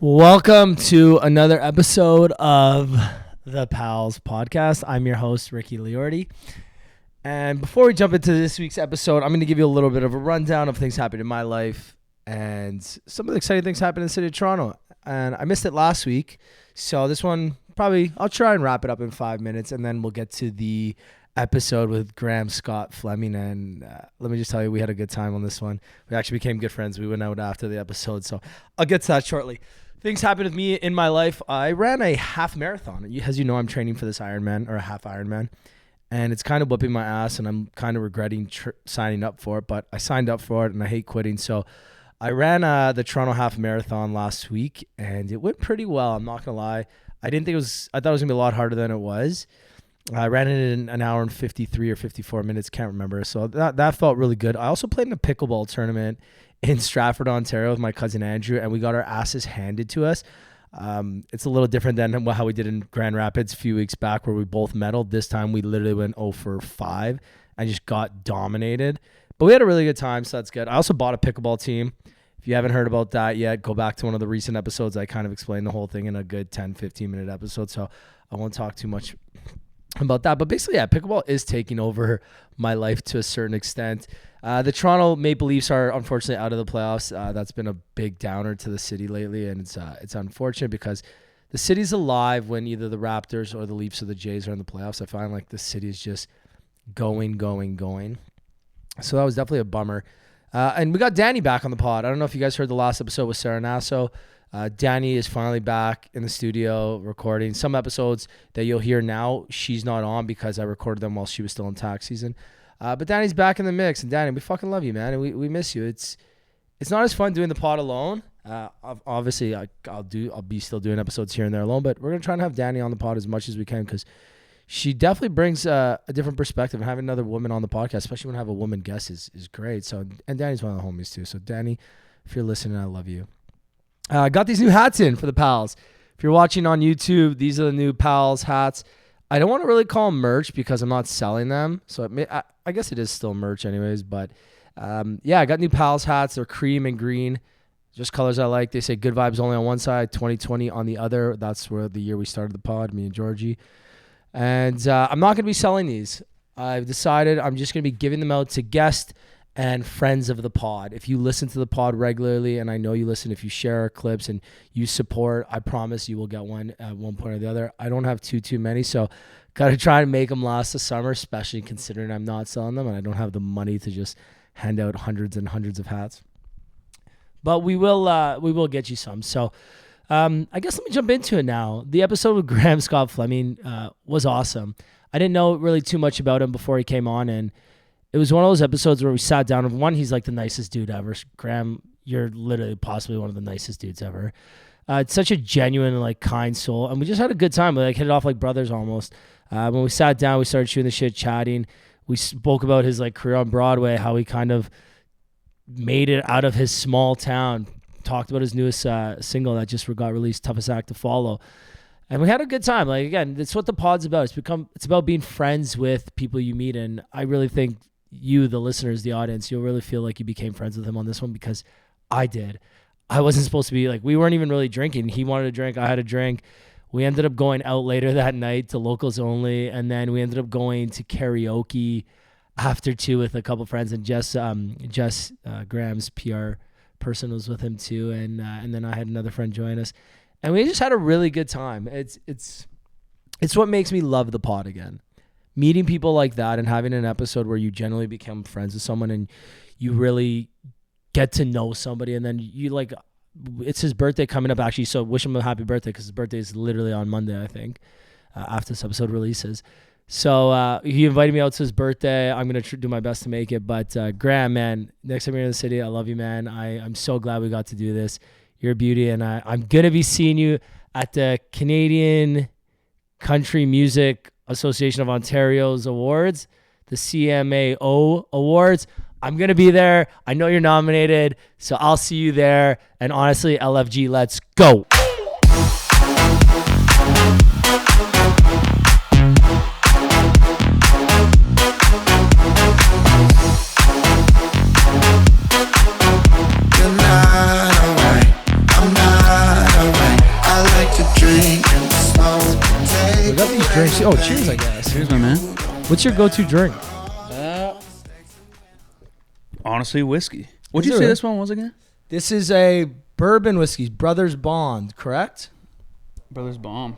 Welcome to another episode of the Pals Podcast. I'm your host, Ricky Liordi. And before we jump into this week's episode, I'm going to give you a little bit of a rundown of things happening in my life and some of the exciting things happening in the city of Toronto. And I missed it last week, so this one I'll try and wrap it up in 5 minutes, and then we'll get to the episode with Scott Fleming. And let me just tell you, we had a good time on this one. We actually became good friends. We went out after the episode, so I'll get to that shortly. Things happened with me in my life. I ran a half marathon. As you know, I'm training for this Ironman, or a half Ironman, and it's kind of whipping my ass, and I'm kind of regretting signing up for it, but I signed up for it, and I hate quitting. So I ran the Toronto half marathon last week, and it went pretty well. I'm not going to lie. I thought it was going to be a lot harder than it was. I ran it in an hour and 53 or 54 minutes, can't remember. So that felt really good. I also played in a pickleball tournament in Stratford, Ontario with my cousin Andrew, and we got our asses handed to us. It's a little different than how we did in Grand Rapids a few weeks back where we both medaled. This time we literally went 0 for 5 and just got dominated. But we had a really good time, so that's good. I also bought a pickleball team. If you haven't heard about that yet, go back to one of the recent episodes. I kind of explained the whole thing in a good 10, 15-minute episode, so I won't talk too much about that. But basically, yeah, pickleball is taking over my life to a certain extent. The Toronto Maple Leafs are unfortunately out of the playoffs. That's been a big downer to the city lately, and it's unfortunate because the city's alive when either the Raptors or the Leafs or the Jays are in the playoffs. I find like the city is just going. So that was definitely a bummer. And we got Danny back on the pod. I don't know if you guys heard the last episode with Sarah Nasso. Danny is finally back in the studio recording. Some episodes that you'll hear now, she's not on because I recorded them while she was still in tax season. But Danny's back in the mix, and Danny, we fucking love you, man, and we miss you. It's not as fun doing the pod alone. Obviously, I'll be still doing episodes here and there alone, but we're gonna try and have Danny on the pod as much as we can because she definitely brings a different perspective. And having another woman on the podcast, especially when I have a woman guest, is great. So, and Danny's one of the homies too. So, Danny, if you're listening, I love you. I got these new hats in for the Pals. If you're watching on YouTube, these are the new Pals hats. I don't want to really call them merch because I'm not selling them. So I guess it is still merch anyways. But yeah, I got new Pals hats. They're cream and green. Just colors I like. They say good vibes only on one side, 2020 on the other. That's where the year we started the pod, me and Georgie. And I'm not going to be selling these. I've decided I'm just going to be giving them out to guests and friends of the pod. If you listen to the pod regularly, and I know you listen, if you share our clips and you support, I promise you will get one at one point or the other. I don't have too many, so got to try to make them last the summer, especially considering I'm not selling them and I don't have the money to just hand out hundreds and hundreds of hats. But we will get you some. So I guess let me jump into it now. The episode with Scott Fleming was awesome. I didn't know really too much about him before he came on, and it was one of those episodes where we sat down, and one, he's like the nicest dude ever. Graham, you're literally possibly one of the nicest dudes ever. It's such a genuine, like, kind soul, and we just had a good time. We like hit it off like brothers almost. When we sat down, we started shooting the shit, chatting. We spoke about his like career on Broadway, how he kind of made it out of his small town. Talked about his newest single that just got released, Toughest Act to Follow. And we had a good time. Like, again, that's what the pod's about. It's about being friends with people you meet, and I really think you, the listeners, the audience, you'll really feel like you became friends with him on this one because I did. I wasn't supposed to be like, we weren't even really drinking. He wanted a drink. I had a drink. We ended up going out later that night to locals only. And then we ended up going to karaoke after too with a couple friends, and Jess Graham's PR person was with him too. And then I had another friend join us, and we just had a really good time. It's what makes me love the pod again. Meeting people like that and having an episode where you generally become friends with someone and you really get to know somebody, and then you like, it's his birthday coming up actually, so wish him a happy birthday because his birthday is literally on Monday, I think, after this episode releases. So he invited me out to his birthday. I'm going to do my best to make it, but Graham, man, next time you're in the city, I love you, man. I'm so glad we got to do this. You're a beauty, and I'm going to be seeing you at the Canadian Country Music Association of Ontario's awards, the CMAO awards. I'm going to be there. I know you're nominated, so I'll see you there. And honestly, LFG, let's go. You're not alright. I'm not alright. drinks. Oh, cheers, I guess. Cheers, my man. What's your go-to drink? Honestly, whiskey. What'd you say this one was again? This is a bourbon whiskey, Brothers Bond, correct? Brothers Bomb.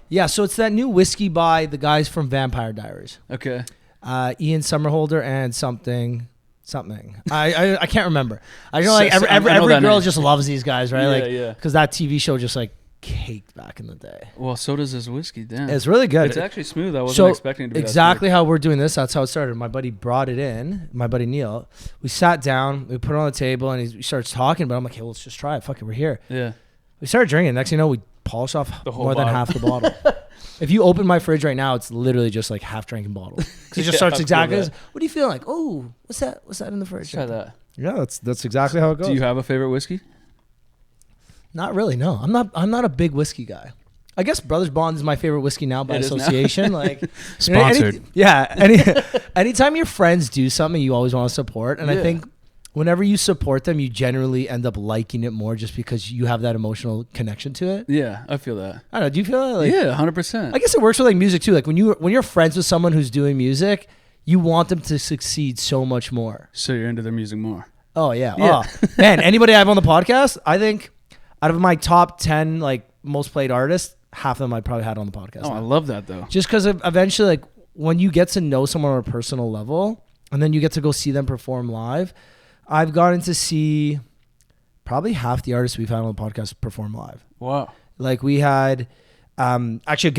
Yeah, so it's that new whiskey by the guys from Vampire Diaries. Okay. Ian Somerhalder and something. I can't remember. I know like every girl just loves these guys, right? Yeah. Because that TV show just like caked back in the day. Well, so does this whiskey. Damn. It's really good. It's actually smooth. I wasn't expecting it to be exactly how we're doing this. That's how it started. My buddy brought it in. My buddy Neil. We sat down. We put it on the table, and he starts talking. But I'm like, hey, well, let's just try it. Fuck it, we're here. Yeah. We started drinking. Next thing you know, we polished off more than half the bottle. If you open my fridge right now, it's literally just like half drinking bottle. Because it just starts exactly. What do you feel like? Oh, what's that? What's that in the fridge? Try that. Yeah, that's exactly how it goes. Do you have a favorite whiskey? Not really. No, I'm not a big whiskey guy. I guess Brothers Bond is my favorite whiskey now by association. Like sponsored. Anytime your friends do something, you always want to support. And I think whenever you support them, you generally end up liking it more just because you have that emotional connection to it. Yeah, I feel that. I don't know. Do you feel that? Like, yeah, 100%. I guess it works with like music too. Like when you're friends with someone who's doing music, you want them to succeed so much more. So you're into their music more. Oh yeah. Oh man, anybody I have on the podcast, I think out of my top 10 like most played artists, half of them I probably had on the podcast. Oh, I love that though. Just because eventually, like when you get to know someone on a personal level, and then you get to go see them perform live, I've gotten to see probably half the artists we've had on the podcast perform live. Wow. Like we had actually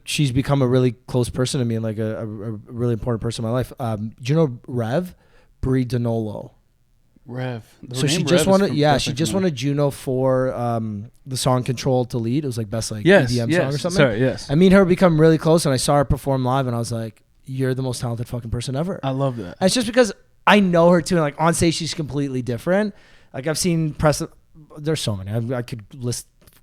she's become a really close person to me and like a really important person in my life. Do you know Rev? Brie Donolo. Rev. So she just won a Juno for the song Control to Lead. It was like best like EDM song or something. Sorry, yes. I mean her become really close and I saw her perform live and I was like, you're the most talented fucking person ever. I love that. And it's just because I know her too, and like on stage she's completely different. Like I've seen there's so many. I could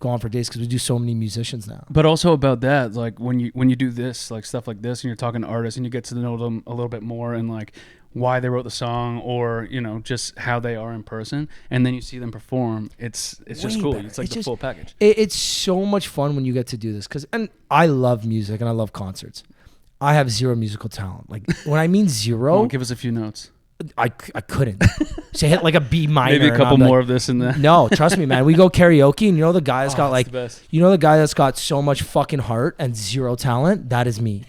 go on for days because we do so many musicians now. But also about that, like when you do this, like stuff like this, and you're talking to artists and you get to know them a little bit more and like why they wrote the song or just how they are in person, and then you see them perform. It's just cool. It's like the full package. It's so much fun when you get to do this and I love music and I love concerts. I have zero musical talent. Like when I mean zero, give us a few notes. I couldn't. So hit like a B minor. Maybe a couple more of this and that. No, trust me, man. We go karaoke, and you know the guy that's got like, the guy that's got so much fucking heart and zero talent. That is me.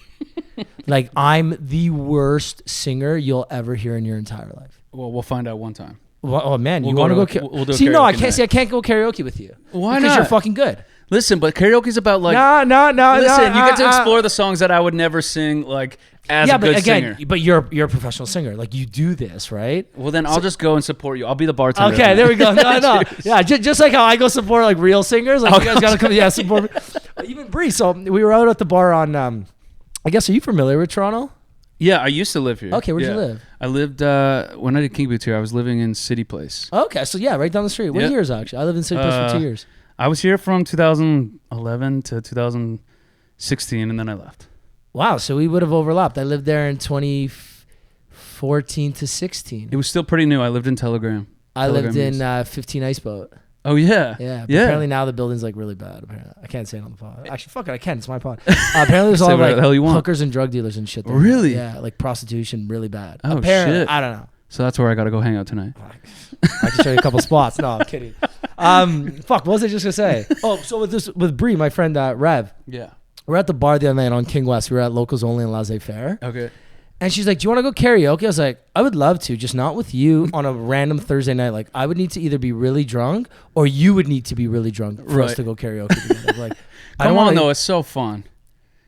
Like I'm the worst singer you'll ever hear in your entire life. Well, we'll find out one time. Well, oh man, you want to go? We'll do see, no, I can't. Night. See, I can't go karaoke with you. Why not? Because you're fucking good. Listen, but karaoke's about like no. Listen, you get to explore the songs that I would never sing like as a good singer. But you're a professional singer. Like you do this, right? Well, then I'll just go and support you. I'll be the bartender. Okay, there we go. No. Yeah, just like how I go support like real singers. Like you guys gotta come, support me. Even Bree. So we were out at the bar on. I guess are you familiar with Toronto? Yeah, I used to live here. Okay, where'd you live? I lived when I did Kinky Boots here. I was living in City Place. Okay, so yeah, right down the street. What years actually? I lived in City Place for 2 years. I was here from 2011 to 2016, and then I left. Wow, so we would have overlapped. I lived there in 2014 to 16. It was still pretty new. I lived in Telegram. I lived in 15 Iceboat. Oh, yeah. Yeah. Apparently now the building's like really bad. Apparently. I can't say it on the pod. Actually, fuck it. I can. It's my pod. Apparently there's a lot of like hookers and drug dealers and shit there. Really? Yeah, like prostitution really bad. Oh, apparently, shit. I don't know. So that's where I got to go hang out tonight. I can show you a couple spots. No, I'm kidding. What was I just going to say? Oh, so with Bree, my friend Rev. Yeah. We're at the bar the other night on King West. We were at Locals Only in Laissez-Faire. Okay. And she's like, do you want to go karaoke? I was like, I would love to, just not with you on a random Thursday night. Like, I would need to either be really drunk or you would need to be really drunk for us to go karaoke together. Like, Come on, though. It's so fun.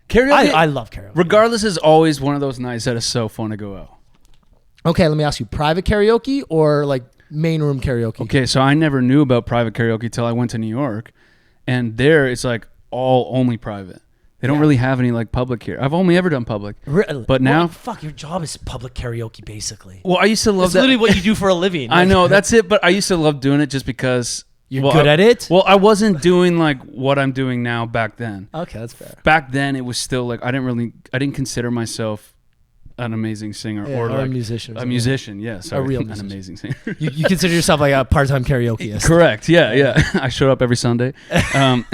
Karaoke. I love karaoke. Regardless, is always one of those nights that is so fun to go out. Okay, let me ask you, private karaoke or like main room karaoke? Okay, so I never knew about private karaoke till I went to New York. And there it's like only private. They don't really have any like public here. I've only ever done public. Really? But now... fuck, your job is public karaoke, basically. Well, I used to love that. It's literally what you do for a living. I know, that's it. But I used to love doing it just because... You're good at it? Well, I wasn't doing like what I'm doing now back then. Okay, that's fair. Back then, it was still like, I didn't consider myself an amazing singer or like a musician. A musician, yes. A real an musician. amazing singer. You consider yourself like a part-time karaokeist. Correct. Yeah. I showed up every Sunday. I'm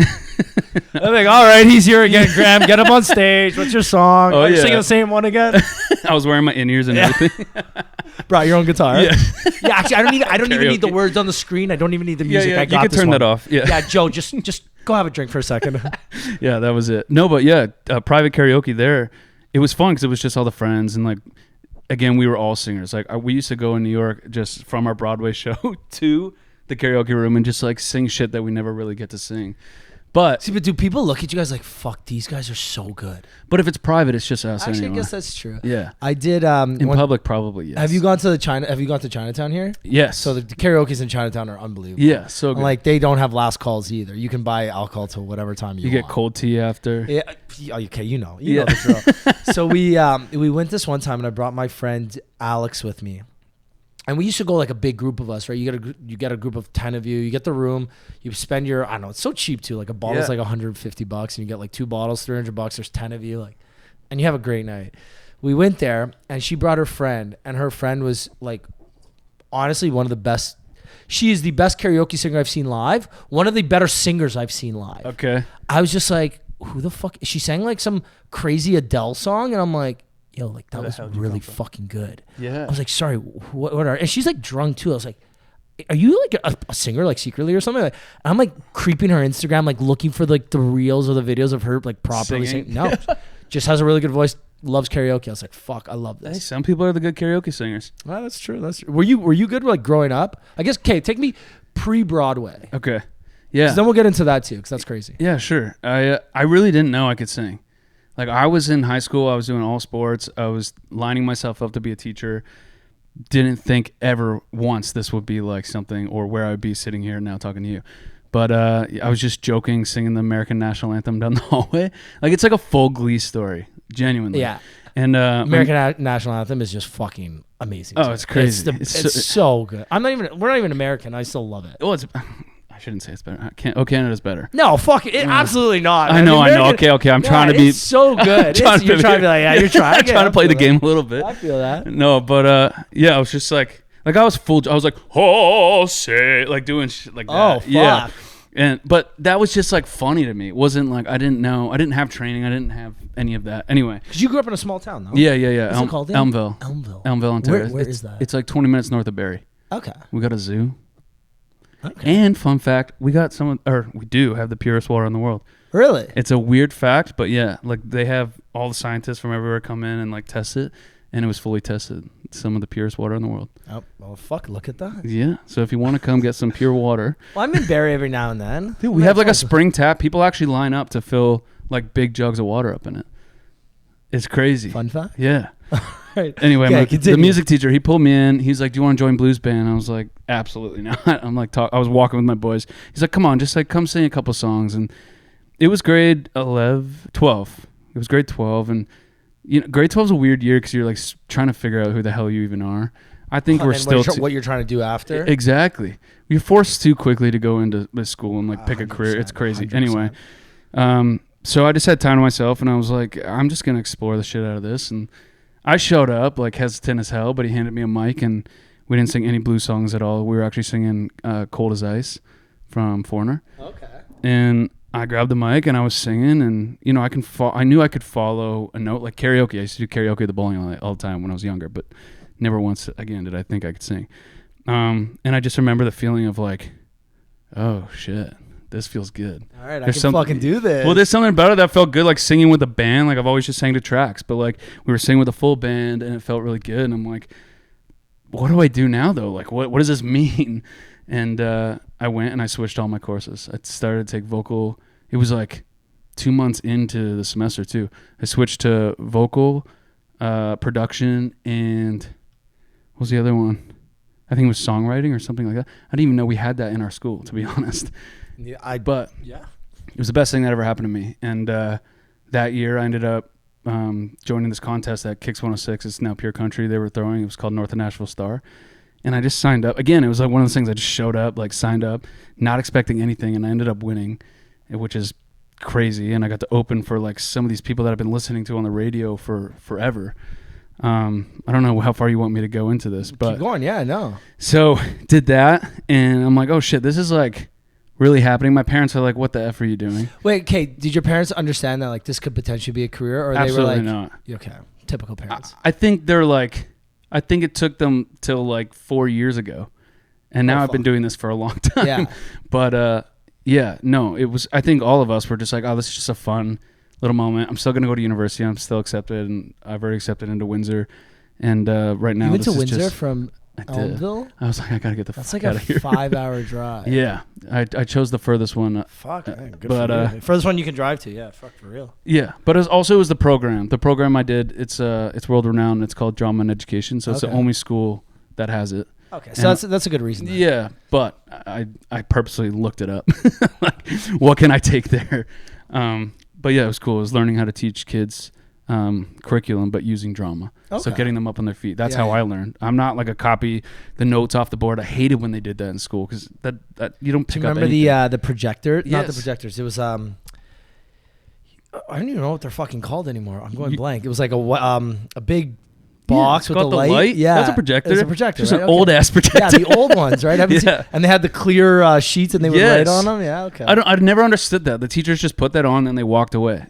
like, all right, he's here again, Graham. Get up on stage. What's your song? Oh, Are you yeah. singing the same one again? I was wearing my in-ears and everything. Brought your own guitar. Yeah. Yeah, actually, I don't even need the words on the screen. I don't even need the music. Yeah, I got you can this turn one. that off. Yeah. Yeah, Joe, just go have a drink for a second. Yeah, that was it. No, but yeah, private karaoke there. It was fun because it was just all the friends and like, again, we were all singers. Like we used to go in New York just from our Broadway show to the karaoke room and just like sing shit that we never really get to sing. But see, but do people look at you guys like, fuck, these guys are so good? But if it's private, it's just us. Actually, anymore. I guess that's true. Yeah. I did. In public, probably, yes. Have you gone to Chinatown here? Yes. So the karaoke's in Chinatown are unbelievable. Yeah, so good. And like they don't have last calls either. You can buy alcohol till whatever time you You want. get cold tea after. Yeah. Okay, you know the drill. So we went this one time and I brought my friend Alex with me. And we used to go like a big group of us, right? You get a group of 10 of you. You get the room. You spend your, I don't know, it's so cheap too. Like a bottle's like $150 and you get like 2 bottles, $300. There's 10 of you, like, and you have a great night. We went there and she brought her friend, and her friend was like, honestly, one of the best. She is the best karaoke singer I've seen live. One of the better singers I've seen live. Okay. I was just like, who the fuck? She sang like some crazy Adele song, and I'm like, yo, like that was really fucking good. Yeah. I was like, sorry, what are? And she's like drunk too. I was like, are you like a singer like secretly or something? Like, I'm like creeping her Instagram, like looking for like the reels or the videos of her like properly singing. No, just has a really good voice. Loves karaoke. I was like, fuck, I love this. Hey, some people are the good karaoke singers. Oh, that's true. That's true. Were you good like growing up? I guess. Okay, take me pre-Broadway. Okay. Yeah. Then we'll get into that too, because that's crazy. Yeah, sure. I really didn't know I could sing. Like I was in high school, I was doing all sports. I was lining myself up to be a teacher. Didn't think ever once this would be like something or where I would be sitting here now talking to you. But I was just joking, singing the American national anthem down the hallway. Like it's like a full Glee story, genuinely. Yeah. And American national anthem is just fucking amazing. Oh, it's crazy. It's so good. We're not even American. I still love it. Well, I shouldn't say it's better. Canada's better. No, fuck it. Absolutely not. I know. Okay. I'm trying to be. It's so good. You're trying to be like, yeah, you're trying. Trying to play the game a little bit. I feel that. No, but yeah, I was just like I was full. I was like, oh, say, like doing shit like that. Oh, fuck. Yeah. But that was just like funny to me. It wasn't like I didn't know. I didn't have training. I didn't have any of that. Anyway. Because you grew up in a small town, though. Yeah. What's it called? Elmvale. Elmvale, Ontario. Where is that? It's like 20 minutes north of Barrie. Okay. We got a zoo. Okay. And fun fact, we do have the purest water in the world. Really? It's a weird fact, but yeah, like they have all the scientists from everywhere come in and like test it, and it was fully tested. Some of the purest water in the world. Oh, well, fuck, look at that. Yeah, so if you want to come get some pure water. Well, I'm in Barrie every now and then. Dude, we have like a spring tap. People actually line up to fill like big jugs of water up in it. It's crazy. Fun fact? Yeah. Right. Anyway, the music teacher, he pulled me in. He's like, do you want to join blues band? I was like, absolutely not. I'm like, I was walking with my boys. He's like, come on, just like come sing a couple songs. And it was grade 12. It was grade 12. And you know, grade 12 is a weird year because you're like trying to figure out who the hell you even are. I think we're still what you're trying to do after. Exactly. You're forced too quickly to go into school and like pick a career. It's crazy. 100%. Anyway, so I just had time to myself and I was like, I'm just gonna explore the shit out of this. And I showed up like hesitant as hell, but he handed me a mic and we didn't sing any blues songs at all. We were actually singing "Cold as Ice" from Foreigner. Okay. And I grabbed the mic and I was singing, and you know I knew I could follow a note like karaoke. I used to do karaoke at the bowling alley all the time when I was younger, but never once again did I think I could sing. And I just remember the feeling of like, oh shit, this feels good. All right, I can fucking do this. Well, there's something about it that felt good, like singing with a band. Like I've always just sang to tracks, but like we were singing with a full band and it felt really good. And I'm like, what do I do now though? Like what does this mean? And I went and I switched all my courses. I started to take vocal. It was like 2 months into the semester too. I switched to vocal, production, and what was the other one? I think it was songwriting or something like that. I didn't even know we had that in our school, to be honest. Yeah, but it was the best thing that ever happened to me. And that year I ended up joining this contest at Kicks 106. It's now Pure Country. They were throwing. It was called North of Nashville Star. And I just signed up. Again, it was like one of those things I just showed up, like signed up, not expecting anything. And I ended up winning, which is crazy. And I got to open for like some of these people that I've been listening to on the radio for forever. I don't know how far you want me to go into this, but keep going. Yeah, no. So did that, and I'm like, oh shit, this is like really happening. My parents are like, what the F are you doing? Wait, Kate, did your parents understand that like this could potentially be a career, or Absolutely they were like, not. Okay, typical parents. I think they're like, I think it took them till like 4 years ago, and now I've been doing this for a long time. Yeah. But yeah, no, it was. I think all of us were just like, oh, this is just a fun little moment. I'm still gonna go to university. I'm still accepted, and I've already accepted into Windsor. And right now, you went this to is Windsor just, from Elmvale? I was like, I gotta get the That's fuck like out of here. a 5-hour drive. Yeah, I chose the furthest one. Fuck, man, good but for you. Furthest one you can drive to. Yeah, fuck for real. Yeah, but it was the program. The program I did. It's world renowned. It's called Drama and Education. So it's the only school that has it. Okay, so that's a good reason. Then. Yeah, but I purposely looked it up. Like, what can I take there? But yeah, it was cool. It was learning how to teach kids curriculum, but using drama. Okay. So getting them up on their feet. That's how I learned. I'm not like a copy the notes off the board. I hated when they did that in school because that you don't pick up anything. Remember the projector? Yes. Not the projectors. It was I don't even know what they're fucking called anymore. I'm going blank. It was like a big box with got the light. Yeah, that's a projector. It's a projector. Just right? an old ass projector. Yeah, the old ones, right? And they had the clear sheets, and they would write on them. Yeah, okay. I'd never understood that. The teachers just put that on and they walked away.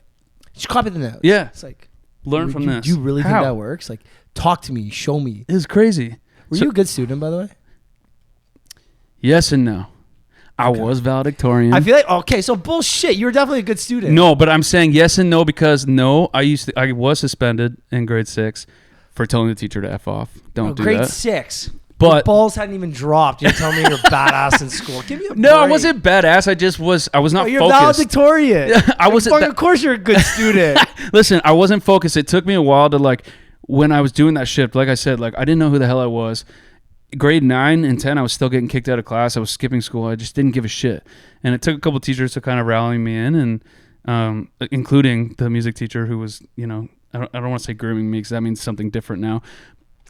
Just copy the notes. Yeah, it's like learn from this. Do you really think that works? Like, talk to me, show me. It's crazy. Were you a good student, by the way? Yes and no. I was valedictorian. I feel like so bullshit. You were definitely a good student. No, but I'm saying yes and no because I was suspended in grade 6 for telling the teacher to F off. Don't do that. Grade 6. But your balls hadn't even dropped. You're telling me you're badass in school. Give me a break. No, I wasn't badass. I was not you're focused. Valedictorian. I wasn't. Of course you're a good student. Listen, I wasn't focused. It took me a while to like when I was doing that shift. Like I said, like I didn't know who the hell I was. Grade 9 and 10, I was still getting kicked out of class. I was skipping school. I just didn't give a shit. And it took a couple teachers to kind of rally me in, and including the music teacher who was, I don't want to say grooming me because that means something different now.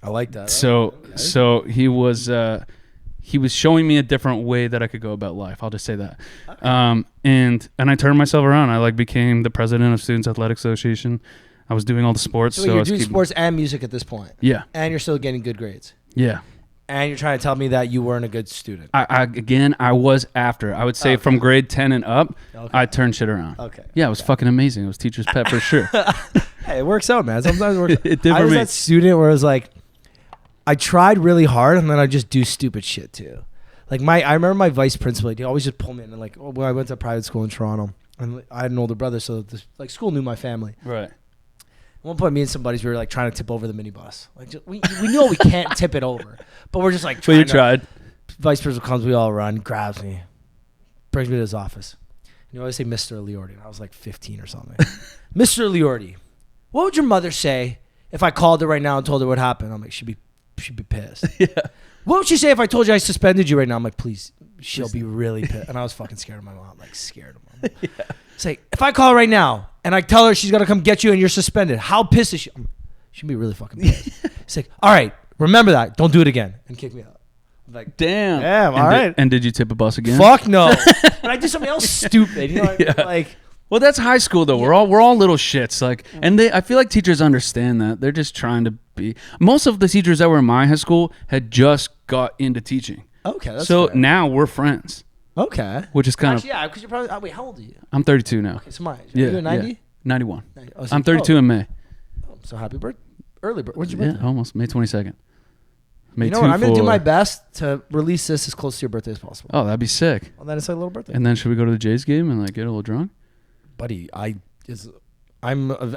I like that. So he was showing me a different way that I could go about life. I'll just say that. Okay. And I turned myself around. I became the president of Students Athletic Association. I was doing all the sports. So you're doing sports and music at this point. Yeah. And you're still getting good grades. Yeah. And you're trying to tell me that you weren't a good student. I was after. I would say from grade 10 and up, I turned shit around. Okay. Yeah, it was fucking amazing. It was teacher's pet for sure. Hey, it works out, man. Sometimes it works. It did for me. I was that student where I was like, I tried really hard and then I just do stupid shit too. Like I remember my vice principal, he always just pull me in and when I went to private school in Toronto and I had an older brother, so school knew my family. Right. At one point, me and some buddies, we were like trying to tip over the minibus. Like we know we can't tip it over, but we're just like trying. But you tried. Vice principal comes, we all run, grabs me, brings me to his office. And you always say Mr. Liordi, and I was like 15 or something. Mr. Liordi, what would your mother say if I called her right now and told her what happened? I'm like, she'd be pissed. Yeah. What would she say if I told you I suspended you right now? I'm like, please, she'll be really pissed. And I was fucking scared of my mom, scared of mom. Yeah. It's like, if I call her right now and I tell her she's got to come get you and you're suspended, how pissed is she? She'd be really fucking pissed. It's like, all right, remember that. Don't do it again. And kick me out. I'm like, damn. All right. And did you tip a bus again? Fuck no. But I did something else stupid. You know what I mean? Well, that's high school though. Yeah. We're all little shits. And I feel like teachers understand that. They're just trying to be. Most of the teachers that were in my high school had just got into teaching. Okay, that's so fair. Now we're friends. Okay. Which is kind of. Yeah, because you're probably. Wait, how old are you? I'm 32 now. Okay, so my age. Yeah. Are you 90? Yeah. 91. 90. Oh, so I'm 32 in May. Oh, so happy birthday. Early birthday. When's your birthday? Yeah, almost. May 22nd. You know what? I'm going to do my best to release this as close to your birthday as possible. Oh, that'd be sick. Well, then it's like a little birthday. And then should we go to the Jays game and get a little drunk? Buddy, I'm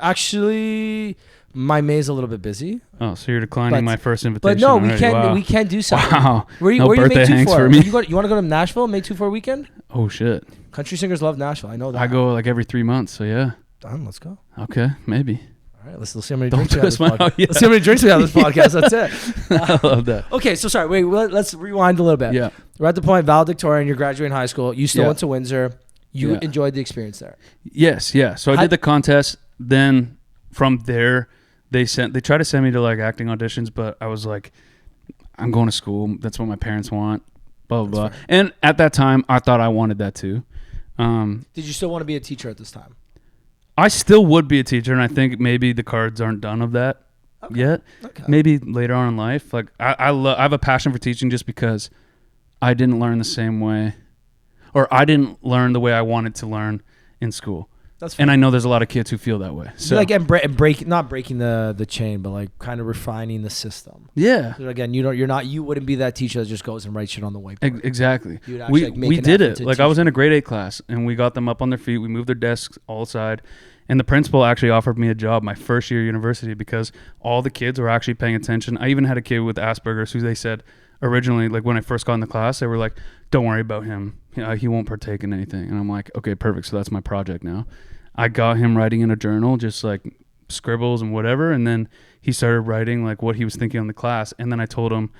actually, my May's a little bit busy. Oh, so you're declining my first invitation. But no, already. we can do something. Wow. Where no you birthday May 2 hanks for? for me. You want to go to Nashville, May 2 for a weekend? Oh, shit. Country singers love Nashville. I know that. I go every 3 months, so yeah. Done. Let's go. Okay, maybe. All right, let's see how many drinks we have this podcast. Let's see how many drinks we have this podcast. That's it. I love that. Okay, so sorry. Wait, let's rewind a little bit. Yeah. We're at the point, valedictorian, you're graduating high school. You still Yeah. went to Windsor. You enjoyed the experience there. Yes, yeah. So I did the contest. Then from there, they tried to send me to acting auditions, but I was like, I'm going to school. That's what my parents want. Blah blah blah. Fair. And at that time, I thought I wanted that too. Did you still want to be a teacher at this time? I still would be a teacher, and I think maybe the cards aren't done of that yet. Okay. Maybe later on in life. Like I have a passion for teaching just because I didn't learn the same way, or I didn't learn the way I wanted to learn in school. That's fine. And I know there's a lot of kids who feel that way. So like not breaking the chain, but like kind of refining the system. yeah. So again, you wouldn't be that teacher that just goes and writes shit on the whiteboard. Exactly. You'd actually, like, make we an did effort it. to Like teach I was in a grade 8 class and we got them up on their feet. We moved their desks all aside. And the principal actually offered me a job my first year of university because all the kids were actually paying attention. I even had a kid with Asperger's who they said originally, like when I first got in the class, they were like, don't worry about him. He won't partake in anything. And I'm like, okay, perfect. So that's my project now. I got him writing in a journal, just like scribbles and whatever. And then he started writing like what he was thinking on the class. And then I told him,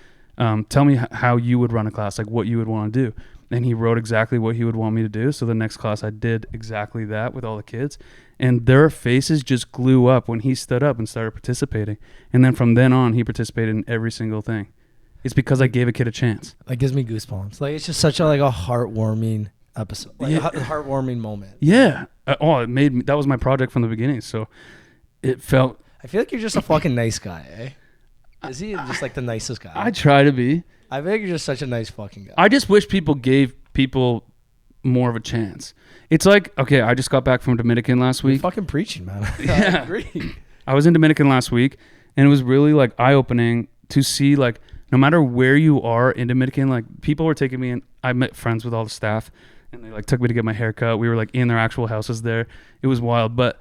tell me how you would run a class, like what you would want to do. And he wrote exactly what he would want me to do. So the next class I did exactly that with all the kids. And their faces just glue up when he stood up and started participating. And then from then on, he participated in every single thing. It's because I gave a kid a chance. That gives me goosebumps. Like it's just such a heartwarming episode, like a heartwarming moment. Yeah. It made me. That was my project from the beginning. So it felt. I feel like you're just a fucking nice guy, eh? Is he just like the nicest guy? I try to be. I feel like you're just such a nice fucking guy. I just wish people gave people more of a chance. It's like, okay, I just got back from Dominican last week. You're fucking preaching, man. Yeah. I agree. I was in Dominican last week, and it was really like eye-opening to see like no matter where you are in Dominican, like people were taking me in. I met friends with all the staff, and they like took me to get my hair cut. We were like in their actual houses there. It was wild. But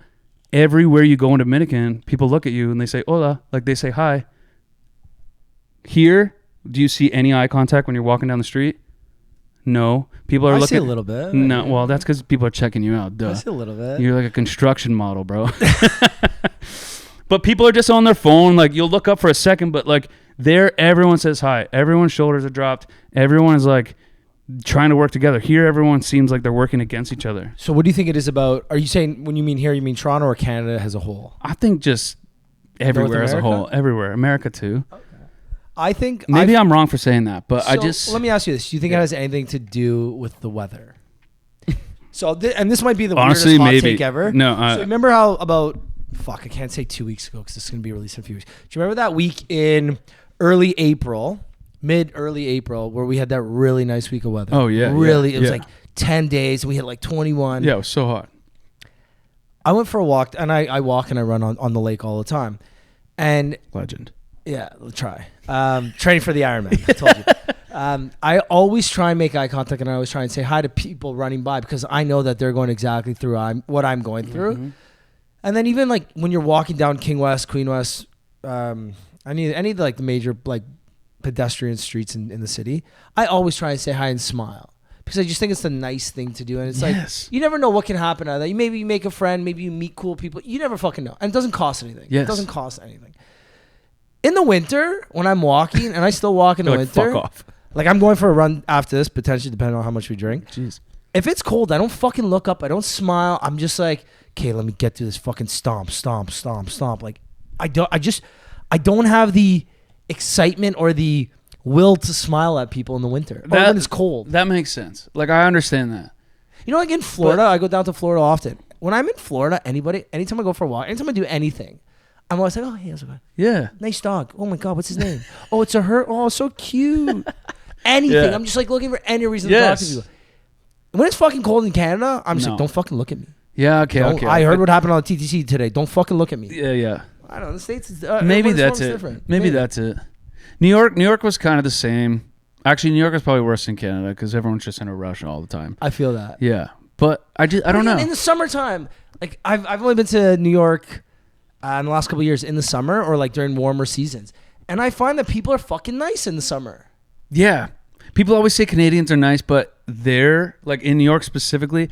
everywhere you go in Dominican, people look at you and they say hola, like they say hi. Here, do you see any eye contact when you're walking down the street? No. People are I looking. see a little bit. No, well, that's because people are checking you out. Duh. I see a little bit. You're like a construction model, bro. But people are just on their phone. Like you'll look up for a second, but like there, everyone says hi. Everyone's shoulders are dropped. Everyone is like trying to work together. Here, everyone seems like they're working against each other. So what do you think it is about? Are you saying when you mean here, you mean Toronto or Canada as a whole? I think just everywhere as a whole. Everywhere. America too. Okay. I think maybe I'm wrong for saying that, but so let me ask you this: do you think it has anything to do with the weather? So and this might be the honestly weirdest hot maybe take ever. No, so remember how about I can't say 2 weeks ago because this is gonna be released in a few weeks. Do you remember that week in early April, early April, where we had that really nice week of weather? Oh yeah, really. Yeah, it was like 10 days. We hit like 21. Yeah, it was so hot. I went for a walk, and I walk and I run on the lake all the time, and Legend. yeah, let's try. Training for the Ironman. I told you. I always try and make eye contact, and I always try and say hi to people running by because I know that they're going exactly through what I'm going through. Mm-hmm. And then even like when you're walking down King West, Queen West, any of like the major like pedestrian streets in the city, I always try and say hi and smile because I just think it's the nice thing to do. And it's like you never know what can happen out of that. Maybe you make a friend, maybe you meet cool people. You never fucking know, and it doesn't cost anything. Yes. It doesn't cost anything. In the winter, when I'm walking, and I still walk in the winter, fuck off. Like I'm going for a run after this, potentially depending on how much we drink. Jeez. If it's cold, I don't fucking look up. I don't smile. I'm just like, okay, let me get through this fucking stomp. Like I don't have the excitement or the will to smile at people in the winter. Or when it's cold. That makes sense. Like I understand that. You know, like in Florida, I go down to Florida often. When I'm in Florida, anytime I go for a walk, anytime I do anything, I'm always like, oh, hey, how's it going? Yeah. Nice dog. Oh my God, what's his name? Oh, it's a her. Oh, so cute. Anything. Yeah. I'm just like looking for any reason to talk to people. When it's fucking cold in Canada, I'm just like, don't fucking look at me. Yeah, okay. I heard what happened on the TTC today. Don't fucking look at me. Yeah. I don't know. The States is maybe that's it. Different. Maybe that's it. New York was kind of the same. Actually, New York is probably worse than Canada because everyone's just in a rush all the time. I feel that. Yeah, but I don't know. In the summertime, like I've only been to New York in the last couple of years in the summer or like during warmer seasons, and I find that people are fucking nice in the summer. Yeah, people always say Canadians are nice, but they're like in New York specifically.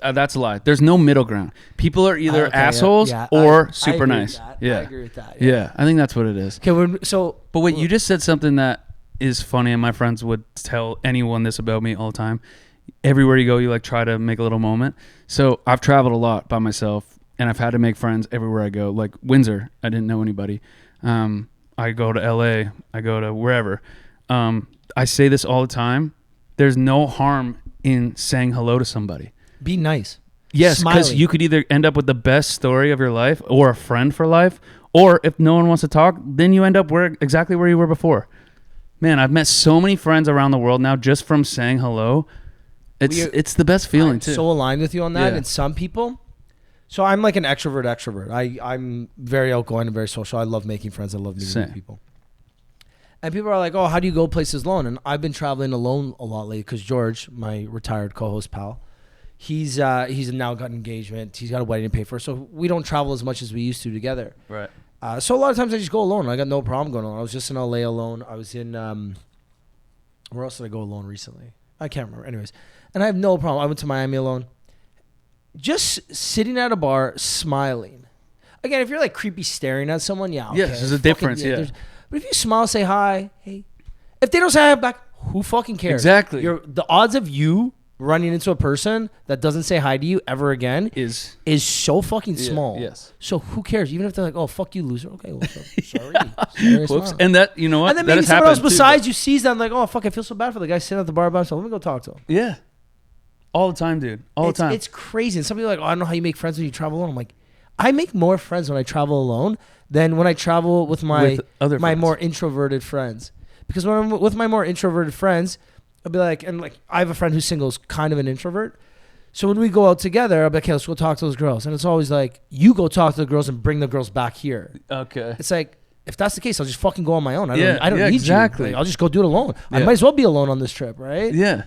That's a lie. There's no middle ground. People are either assholes or super nice. Yeah, I agree with that. Yeah, I think that's what it is. Okay, but wait, you just said something that is funny, and my friends would tell anyone this about me all the time. Everywhere you go, you like try to make a little moment. So I've traveled a lot by myself, and I've had to make friends everywhere I go. Like Windsor, I didn't know anybody. I go to LA, I go to wherever. I say this all the time. There's no harm in saying hello to somebody. Be nice. Yes, because you could either end up with the best story of your life or a friend for life, Or if no one wants to talk, then you end up exactly where you were before. Man, I've met so many friends around the world now just from saying hello. It's the best feeling I'm too. so aligned with you on that. Yeah. And some people, so I'm like an extrovert. I'm very outgoing and very social. I love making friends. I love meeting new people. And people are like, oh, how do you go places alone? And I've been traveling alone a lot lately because George, my retired co-host pal, he's now got engagement. He's got a wedding to pay for. So we don't travel as much as we used to together. Right. So a lot of times I just go alone. I got no problem going alone. I was just in LA alone. I was in, where else did I go alone recently? I can't remember. Anyways. And I have no problem. I went to Miami alone. Just sitting at a bar, smiling. Again, if you're like creepy staring at someone, yeah. Okay. Yes, there's a difference, yeah. But if you smile, say hi, hey. If they don't say hi back, who fucking cares? Exactly. The odds of you running into a person that doesn't say hi to you ever again is so fucking small. Yes. So who cares? Even if they're like, oh, fuck you, loser. Okay, well, sorry. Whoops. And that, you know what? And then maybe someone else besides you sees them like, oh, fuck, I feel so bad for the guy sitting at the bar by himself. Let me go talk to him. Yeah. All the time, dude. All the time. It's crazy. And some people are like, oh, I don't know how you make friends when you travel alone. I'm like, I make more friends when I travel alone than when I travel with my more introverted friends. Because when I'm with my more introverted friends, I'll be like, and like I have a friend who's single, is kind of an introvert. So when we go out together, I'll be like, okay, let's go talk to those girls. And it's always like, you go talk to the girls and bring the girls back here. Okay. It's like, if that's the case, I'll just fucking go on my own. I don't need exactly. you. Like, I'll just go do it alone. I might as well be alone on this trip, right? Yeah.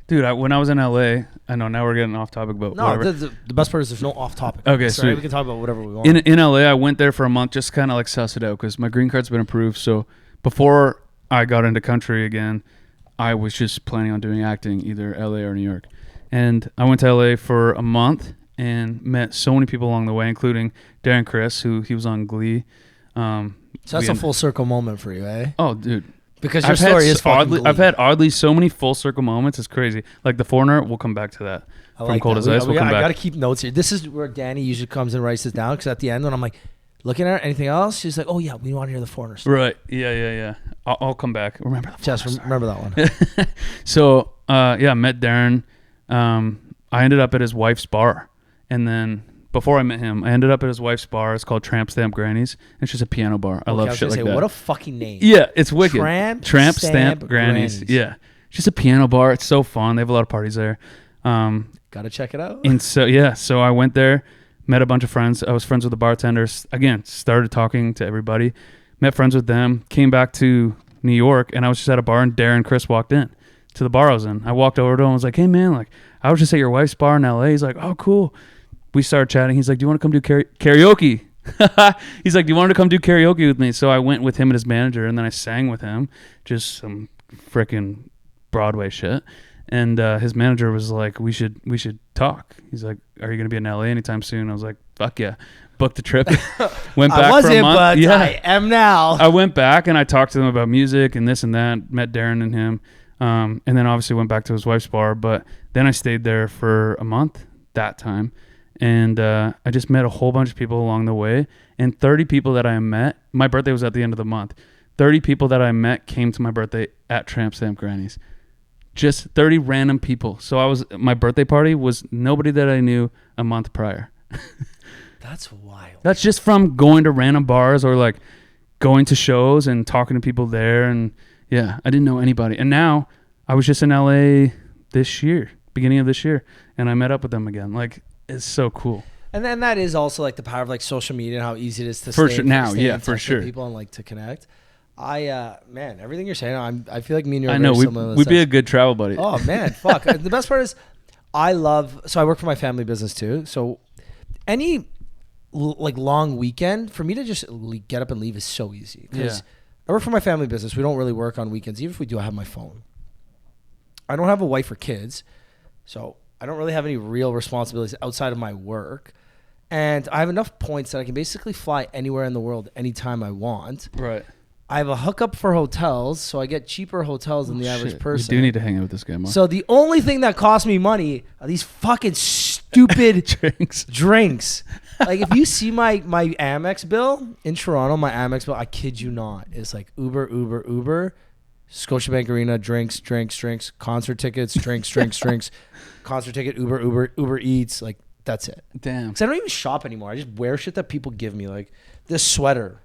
Dude, when I was in LA, I know now we're getting off topic, but whatever. The best part is there's no off topic. Okay, so sweet. We can talk about whatever we want. In LA, I went there for a month, just kind of like suss it out because my green card's been approved. So before I got into country again, I was just planning on doing acting, either LA or New York. And I went to LA for a month and met so many people along the way, including Darren Criss, he was on Glee. So that's a full circle moment for you, eh? Oh, dude. Because your story is fucking Glee. I've had oddly so many full circle moments. It's crazy. Like The Foreigner, we'll come back to that. From Cold as Ice, we'll come back. I got to keep notes here. This is where Danny usually comes and writes this down because at the end when I'm like, looking at her, anything else? She's like, oh, yeah, we want to hear The Foreigner story. Right. Yeah. I'll come back. Remember that. Just remember that one. So, I met Darren. I ended up at his wife's bar. And then before I met him, I ended up at his wife's bar. It's called Tramp Stamp Grannies. It's just a piano bar. I love shit like that. What a fucking name. Yeah, it's wicked. Tramp Stamp Grannies. Yeah. Just a piano bar. It's so fun. They have a lot of parties there. Gotta check it out. And so I went there, met a bunch of friends. I was friends with the bartenders. Again, started talking to everybody. Met friends with them. Came back to New York, and I was just at a bar, and Darren Criss walked in to the bar I was in. I walked over to him. I was like, hey, man, like I was just at your wife's bar in L.A. He's like, oh, cool. We started chatting. He's like, do you want to come do karaoke? He's like, do you want to come do karaoke with me? So I went with him and his manager, and then I sang with him, just some freaking Broadway shit. And his manager was like, we should talk. He's like, are you going to be in LA anytime soon? I was like, fuck yeah. Booked the trip. Went back for a month. But yeah. I am now. I went back and I talked to them about music and this and that. Met Darren and him. And then obviously went back to his wife's bar. But then I stayed there for a month that time. And I just met a whole bunch of people along the way. And 30 people that I met, my birthday was at the end of the month. 30 people that I met came to my birthday at Tramp Stamp Grannies. Just 30 random people. So my birthday party was nobody that I knew a month prior. That's wild. That's just from going to random bars or like going to shows and talking to people there. And yeah, I didn't know anybody. And now I was just in LA beginning of this year, and I met up with them again. Like, it's so cool. And then that is also like the power of like social media and how easy it is to for stay, sure now. stay Yeah, in for touch sure. with people and like to connect. Man, everything you're saying, I feel like me and you are I know very similar. we'd be a good travel buddy. Oh man, fuck. The best part is I work for my family business too. So any like long weekend for me to just get up and leave is so easy because I work for my family business. We don't really work on weekends. Even if we do, I have my phone. I don't have a wife or kids, so I don't really have any real responsibilities outside of my work. And I have enough points that I can basically fly anywhere in the world anytime I want. Right. I have a hookup for hotels, so I get cheaper hotels than the average person. We do need to hang out with this guy more. So the only thing that costs me money are these fucking stupid drinks. Like if you see my Amex bill in Toronto, my Amex bill, I kid you not, it's like Uber, Scotiabank Arena, drinks, concert tickets, drinks, concert ticket, Uber Eats, like That's it. Damn. Because I don't even shop anymore. I just wear shit that people give me, like this sweater.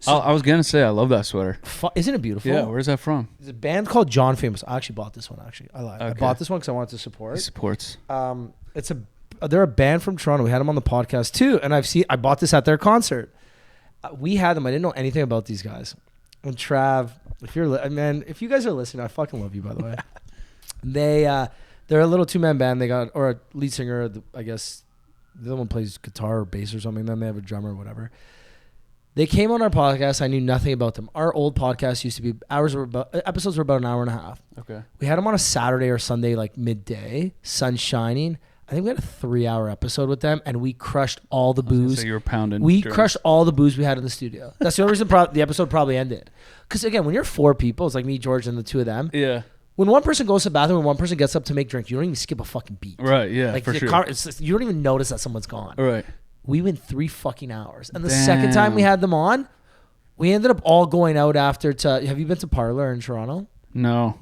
I was gonna say I love that sweater. Isn't it beautiful? Yeah, where's that from? There's a band called John Famous. I actually bought this one. Actually, I lied. I bought this one because I wanted to support. He supports. They're a band from Toronto. We had them on the podcast too, and I bought this at their concert. We had them. I didn't know anything about these guys. And Trav, if you guys are listening, I fucking love you. By the way, they're a little 2-man band. They got a lead singer. I guess the other one plays guitar or bass or something. Then they have a drummer or whatever. They came on our podcast. I knew nothing about them. Our old podcast used to be episodes were about an hour and a half. Okay. We had them on a Saturday or Sunday, like midday, sun shining. I think we had a 3-hour episode with them, and we crushed all the booze. So you were pounding. We crushed all the booze we had in the studio. That's the only reason the episode probably ended. Because again, when you're 4 people, it's like me, George, and the 2 of them. Yeah. When one person goes to the bathroom and one person gets up to make drinks, you don't even skip a fucking beat. Right. Yeah. Like for sure. You don't even notice that someone's gone. Right. We went 3 fucking hours, and the second time we had them on, we ended up all going out after have you been to Parlor in Toronto? No.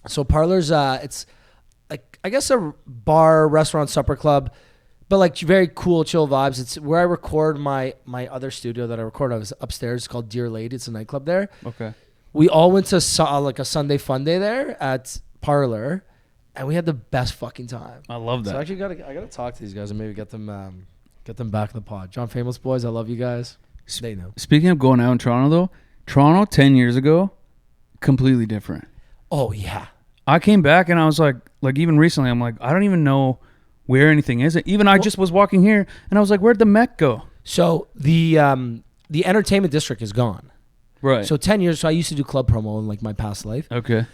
So Parlor's, it's like, I guess a bar, restaurant, supper club, but like very cool, chill vibes. It's where I record my other studio that I record of is upstairs. It's called Dear Lady. It's a nightclub there. Okay. We all went to like a Sunday fun day there at Parlor, and we had the best fucking time. I love that. So actually I gotta talk to these guys and maybe get them back in the pod. John Famous boys, I love you guys. They know. Speaking of going out in Toronto, though, Toronto 10 years ago, completely different. Oh, yeah. I came back and I was like even recently, I'm like, I don't even know where anything is. I just was walking here and I was like, where'd the Met go? So the entertainment district is gone. Right. So 10 years, so I used to do club promo in like my past life. Okay.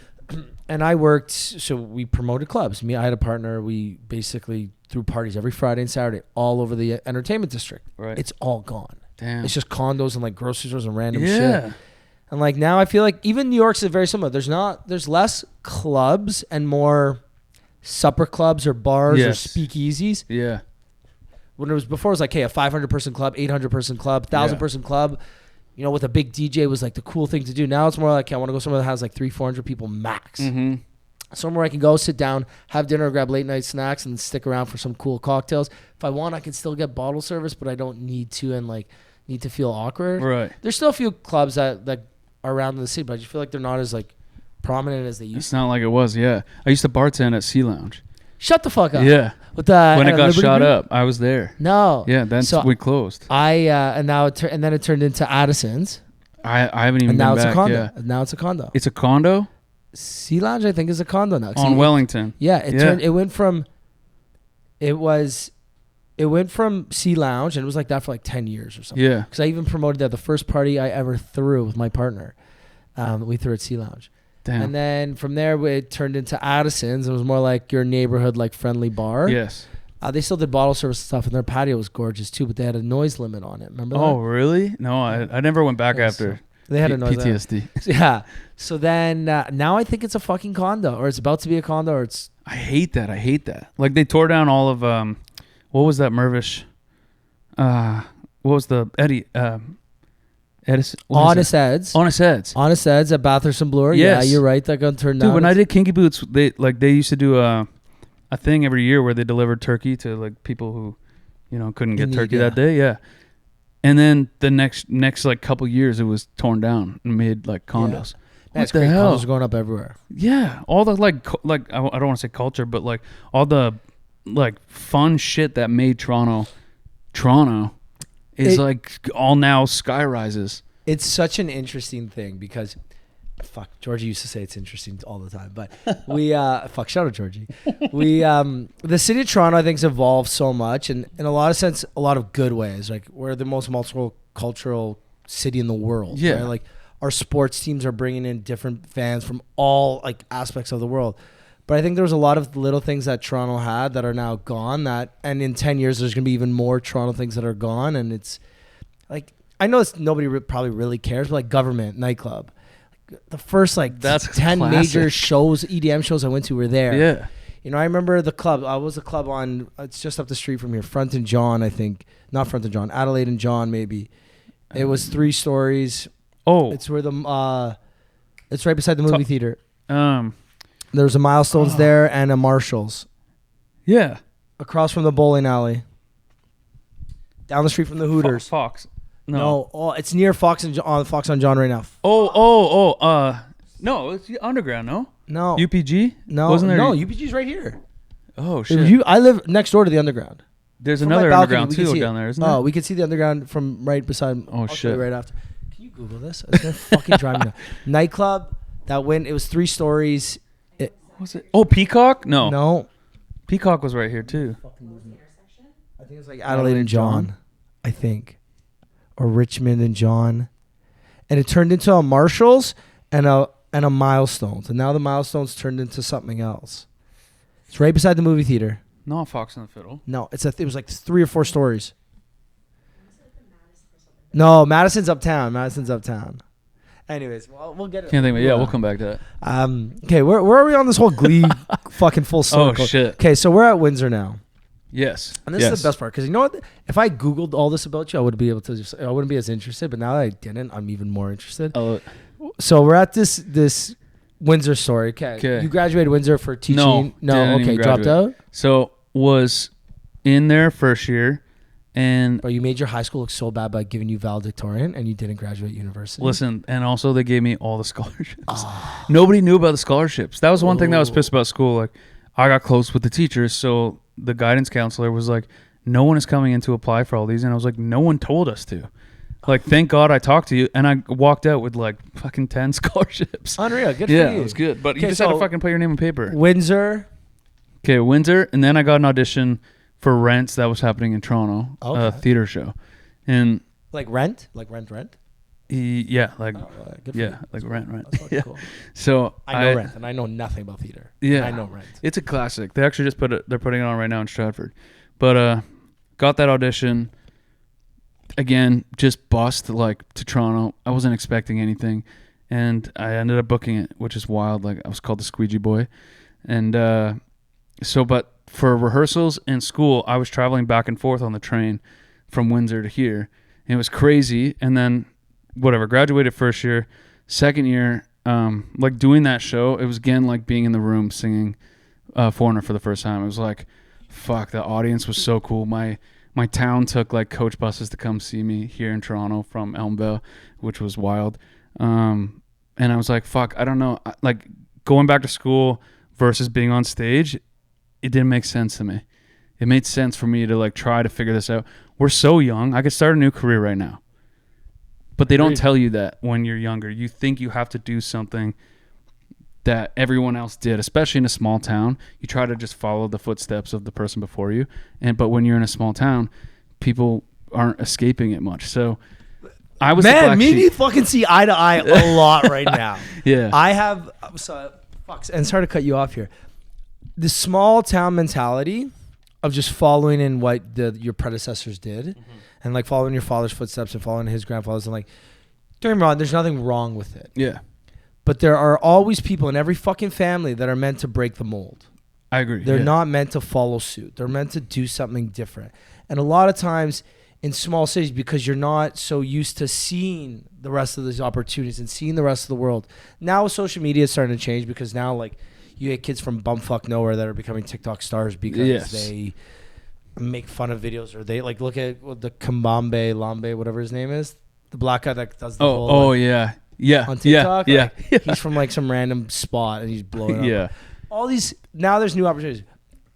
And I worked, so we promoted clubs. I had a partner. We basically threw parties every Friday and Saturday all over the entertainment district. Right. It's all gone. Damn. It's just condos and like grocery stores and random shit. And like now I feel like even New York's very similar. There's less clubs and more supper clubs or bars or speakeasies. Yeah. When it was before, it was like, hey, a 500 person club, 800 person club, 1,000 person club, with a big DJ was like the cool thing to do. Now it's more like, hey, I want to go somewhere that has like 300-400 people max. Mm-hmm. Somewhere I can go sit down, have dinner, grab late night snacks, and stick around for some cool cocktails. If I want, I can still get bottle service, but I don't need to need to feel awkward. Right. There's still a few clubs that are around in the city, but I just feel like they're not as like prominent as they used to. It's not like it was, yeah. I used to bartend at Sea Lounge. Shut the fuck up. Yeah. With the when it got Liberty shot Group? up, I was there. No. Yeah, then we closed. And then it turned into Addison's. I haven't even and now been it's back. a condo. Yeah. And now it's a condo. It's a condo? Sea Lounge, I think, is a condo now. On Wellington. It went from Sea Lounge, and it was like that for like 10 years or something. Yeah. Because I even promoted that the first party I ever threw with my partner. We threw at Sea Lounge. Damn. And then from there, it turned into Addison's. It was more like your neighborhood, like friendly bar. Yes. They still did bottle service stuff, and their patio was gorgeous too, but they had a noise limit on it. Remember that? Oh, really? No, I never went back after. They had a noise PTSD. Yeah. So then now I think it's a fucking condo, or it's about to be a condo, or it's. I hate that. Like they tore down all of what was that Mervish? What was the Eddie? Edison. Honest Eds. Honest Eds at Bathurst and Bloor. Yes. Yeah, you're right. That got turned down. Dude, when I did Kinky Boots, they used to do a thing every year where they delivered turkey to like people who, couldn't get turkey that day. Yeah. And then the next like couple years, it was torn down and made like condos. Yeah. What the hell? Condos are going up everywhere. Yeah, all the like I don't want to say culture, but like all the like fun shit that made Toronto is like all now sky rises. It's such an interesting thing because. Georgie used to say it's interesting all the time, but we shout out Georgie. The city of Toronto I think has evolved so much, and in a lot of sense, a lot of good ways. Like we're the most multicultural city in the world. Yeah, right? Like our sports teams are bringing in different fans from all like aspects of the world. But I think there was a lot of little things that Toronto had that are now gone. And in 10 years, there's going to be even more Toronto things that are gone. And it's like I know nobody probably really cares, but like government nightclub. The first that's 10 classic. major shows, EDM shows I went to were there. Yeah. I remember the club. I was a club on, it's just up the street from here. Front and John, I think. Not Front and John. Adelaide and John, maybe. It was 3 stories. Oh. It's where it's right beside the movie theater. There's a Milestones there and a Marshall's. Yeah. Across from the bowling alley. down the street from the Hooters. Fox. No, oh, it's near Fox on John right now. No, it's underground. No, UPG. No, Wasn't there? No, UPG's right here. Oh shit. I live next door to the underground. There's From another my balcony, underground we can too see down it. there, isn't there? Oh, we can see the underground from right beside. Oh, I'll show shit. you right after. Can you Google this? It's gonna fucking drive me nuts. Nightclub that went. It was 3 stories. Was it? Oh, Peacock? No. Peacock was right here too. I think it's like Adelaide and John. I think, or Richmond and John, and it turned into a Marshalls and a Milestones, and now the Milestones turned into something else. It's right beside the movie theater. Not Fox and the Fiddle. No, it was like 3 or 4 stories. No, Madison's uptown. Anyways, well, we'll get it. Can't think of it. Yeah, we'll come back to that. Okay, where are we on this whole Glee fucking full circle? Oh shit. Okay, so we're at Windsor now, Yes. and this is the best part because you know what? If I Googled all this about you, I wouldn't be able to. I wouldn't be as interested. But now that I didn't, I'm even more interested. Oh, So we're at this Windsor story. Okay, you graduated Windsor for teaching. No, okay, dropped out. So was in there first year, and But you made your high school look so bad by giving you valedictorian, and you didn't graduate university. listen, and also they gave me all the scholarships. Nobody knew about the scholarships. That was one thing that was pissed about school. Like, I got close with the teachers, so the guidance counselor was like, "No one is coming in to apply for all these," and I was like, "No one told us to." Like, thank God I talked to you, and I walked out with like fucking 10 scholarships. Unreal, good for you. Yeah, it was good, but you just had to fucking put your name on paper. Windsor. Okay, Windsor, and then I got an audition for Rents that was happening in Toronto, a Okay. theater show, and Like rent. good for you. like rent. That's fucking Yeah. cool. So I know Rent, and I know nothing about theater. Yeah, I know Rent. It's a classic. They actually just they're putting it on right now in Stratford, but got that audition. Again, just bust like to Toronto. I wasn't expecting anything, and I ended up booking it, which is wild. Like, I was called the Squeegee Boy, and but for rehearsals and school, I was traveling back and forth on the train from Windsor to here, and it was crazy. And then whatever, graduated first year, second year, like doing that show, it was again like being in the room singing Foreigner for the first time. It was like, fuck, the audience was so cool. My town took like coach buses to come see me here in Toronto from Elmvale, which was wild. And I was like, fuck, I don't know. Like, going back to school versus being on stage, it didn't make sense to me. It made sense for me to like try to figure this out. We're so young. I could start a new career right now. But they don't tell you that when you're younger. You think you have to do something that everyone else did, especially in a small town. You try to just follow the footsteps of the person before you. But when you're in a small town, people aren't escaping it much. So I was Man, me and you fucking see eye to eye a lot right now. Yeah. I have and sorry to cut you off here. The small town mentality of just following in what your predecessors did, and like following your father's footsteps and following his grandfather's, and like, don't get me wrong, there's nothing wrong with it. Yeah. But there are always people in every fucking family that are meant to break the mold. I agree. They're not meant to follow suit. They're meant to do something different. And a lot of times in small cities, because you're not so used to seeing the rest of these opportunities and seeing the rest of the world. Now social media is starting to change, because now like you get kids from bumfuck nowhere that are becoming TikTok stars because they make fun of videos, or they like look at the Kambambe Lambe, whatever his name is, the black guy that does the whole yeah on TikTok. yeah He's from like some random spot and he's blowing up. Yeah. All these, now there's new opportunities.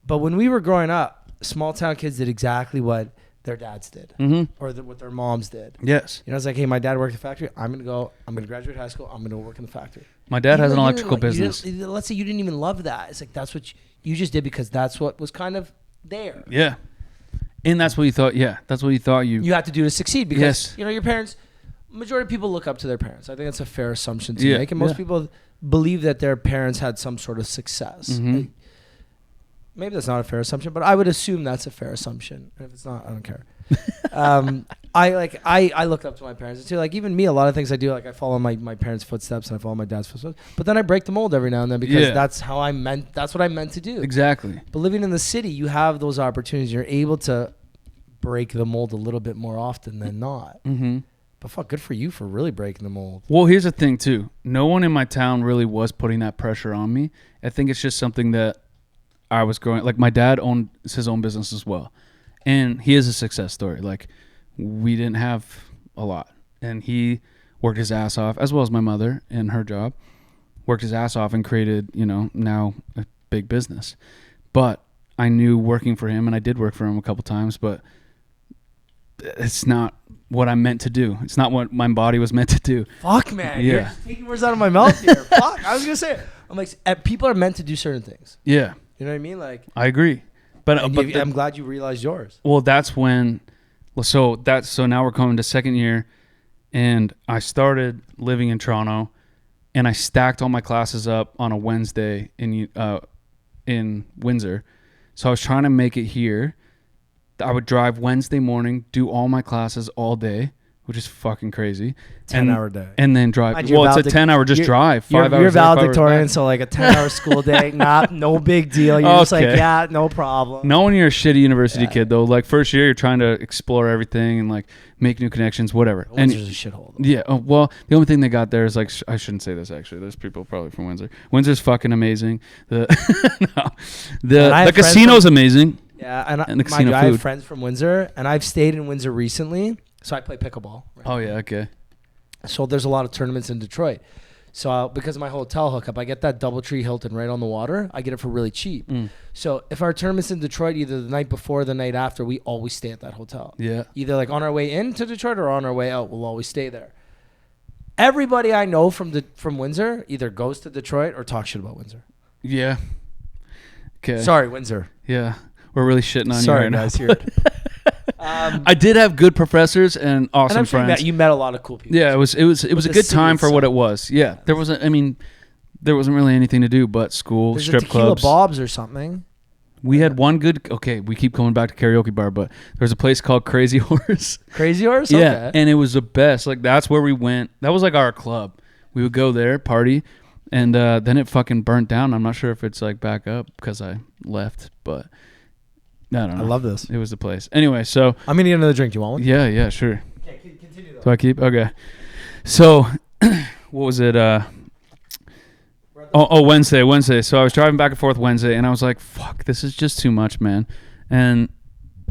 But when we were growing up, small town kids did exactly what their dads did, or what their moms did. Yes. You know, it's like, hey, my dad worked at the factory. I'm going to graduate high school. I'm going to work in the factory. My dad has an electrical business. Let's say you didn't even love that. It's like, that's what you just did because that's what was kind of there. Yeah. And that's what you thought. Yeah. That's what you thought you had to do to succeed, because, you know, your parents, majority of people look up to their parents. I think that's a fair assumption to make. And most people believe that their parents had some sort of success. Like, maybe that's not a fair assumption, but I would assume that's a fair assumption. And if it's not, I don't care. I look up to my parents too. Like, even me, a lot of things I do, like I follow my parents' footsteps and I follow my dad's footsteps. But then I break the mold every now and then, because that's what I meant to do. Exactly. But living in the city, you have those opportunities. You're able to break the mold a little bit more often than not. But fuck, good for you for really breaking the mold. Well, here's the thing too. No one in my town really was putting that pressure on me. I think it's just something that I was growing. Like, my dad owns his own business as well, And he is a success story. Like, we didn't have a lot. And he worked his ass off, as well as my mother and her job. Worked his ass off and created, now a big business. But I knew working for him, and I did work for him a couple times, but it's not what I'm meant to do. It's not what my body was meant to do. Fuck, man. Yeah. You're just taking words out of my mouth here. Fuck. I was going to say, I'm like, people are meant to do certain things. Yeah. You know what I mean? Like, I agree. But I'm glad you realized yours. Well, that's when, so now we're coming to second year, and I started living in Toronto, and I stacked all my classes up on a Wednesday in Windsor. So I was trying to make it here. I would drive Wednesday morning, do all my classes all day, which is fucking crazy. 10-hour day. And then drive. Mind Well, it's a 10-hour drive. 5 hours. You're valedictorian, so like a 10-hour school day, no big deal. You're just like, yeah, no problem. No, when you're a shitty university kid, though, like first year, you're trying to explore everything and like make new connections, whatever. Windsor's a shithole. Yeah. Oh, well, the only thing they got there is like, I shouldn't say this actually. There's people probably from Windsor. Windsor's fucking amazing. The casino's amazing. Yeah, and the casino I food. have friends from Windsor, and I've stayed in Windsor recently, so I play pickleball. Right? Oh, yeah, okay. So there's a lot of tournaments in Detroit. So because of my hotel hookup, I get that DoubleTree Hilton right on the water. I get it for really cheap. So if our tournament's in Detroit, either the night before or the night after, we always stay at that hotel. Yeah. Either like on our way into Detroit or on our way out, we'll always stay there. Everybody I know from Windsor either goes to Detroit or talks shit about Windsor. Yeah. Okay. Sorry, Windsor. Yeah. We're really shitting on Sorry, you right guys, now. here. I did have good professors and awesome and I'm friends. sure you met a lot of cool people. Yeah, it was a good time for what it was. Yeah, there wasn't really anything to do but school, There's strip a Tequila clubs. Bob's or something. We had one good. Okay, we keep going back to karaoke bar, but there's a place called Crazy Horse. Crazy Horse. Yeah, Okay. and it was the best. Like that's where we went. That was like our club. We would go there, party, and then it fucking burnt down. I'm not sure if it's like back up because I left, but. I don't know. I love this. It was the place. Anyway, so I'm gonna get another drink. Do you want one? Yeah, sure. Okay, continue though. Do I keep? Okay. So, what was it? Wednesday. So I was driving back and forth Wednesday, and I was like, "Fuck, this is just too much, man." And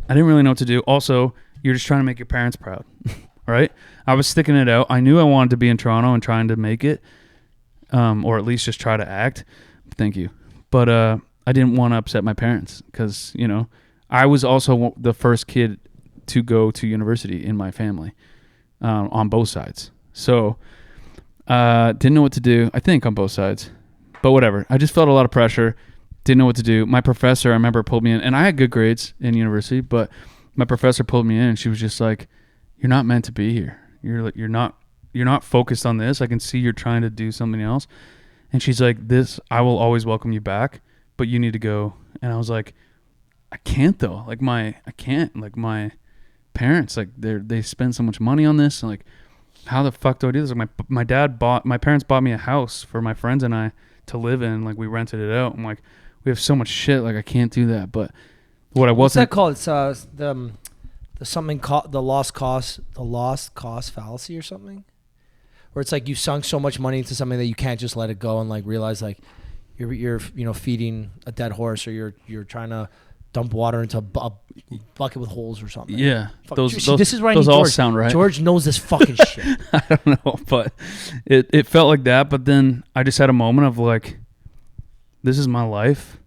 I didn't really know what to do. Also, you're just trying to make your parents proud, right? I was sticking it out. I knew I wanted to be in Toronto and trying to make it, or at least just try to act. Thank you, but I didn't want to upset my parents because I was also the first kid to go to university in my family, on both sides. So, didn't know what to do. I think on both sides, but whatever. I just felt a lot of pressure. Didn't know what to do. My professor, I remember, pulled me in, and I had good grades in university, but my professor pulled me in, and she was just like, "You're not meant to be here. You're not focused on this. I can see you're trying to do something else." And she's like, I will always welcome you back, but you need to go. And I was like, I can't though. I can't. Like my parents, like they spend so much money on this. And like, how the fuck do I do this? Like my parents bought me a house for my friends and I to live in. Like we rented it out. I'm like, we have so much shit. Like I can't do that. But what I wasn't. What's that called? It's the something called the lost cost fallacy or something, where it's like you sunk so much money into something that you can't just let it go and like realize like you're feeding a dead horse, or you're trying to dump water into a bucket with holes or something. Yeah, this is where I need those all George. sound right. George knows this fucking shit. I don't know, but it felt like that. But then I just had a moment of like, this is my life.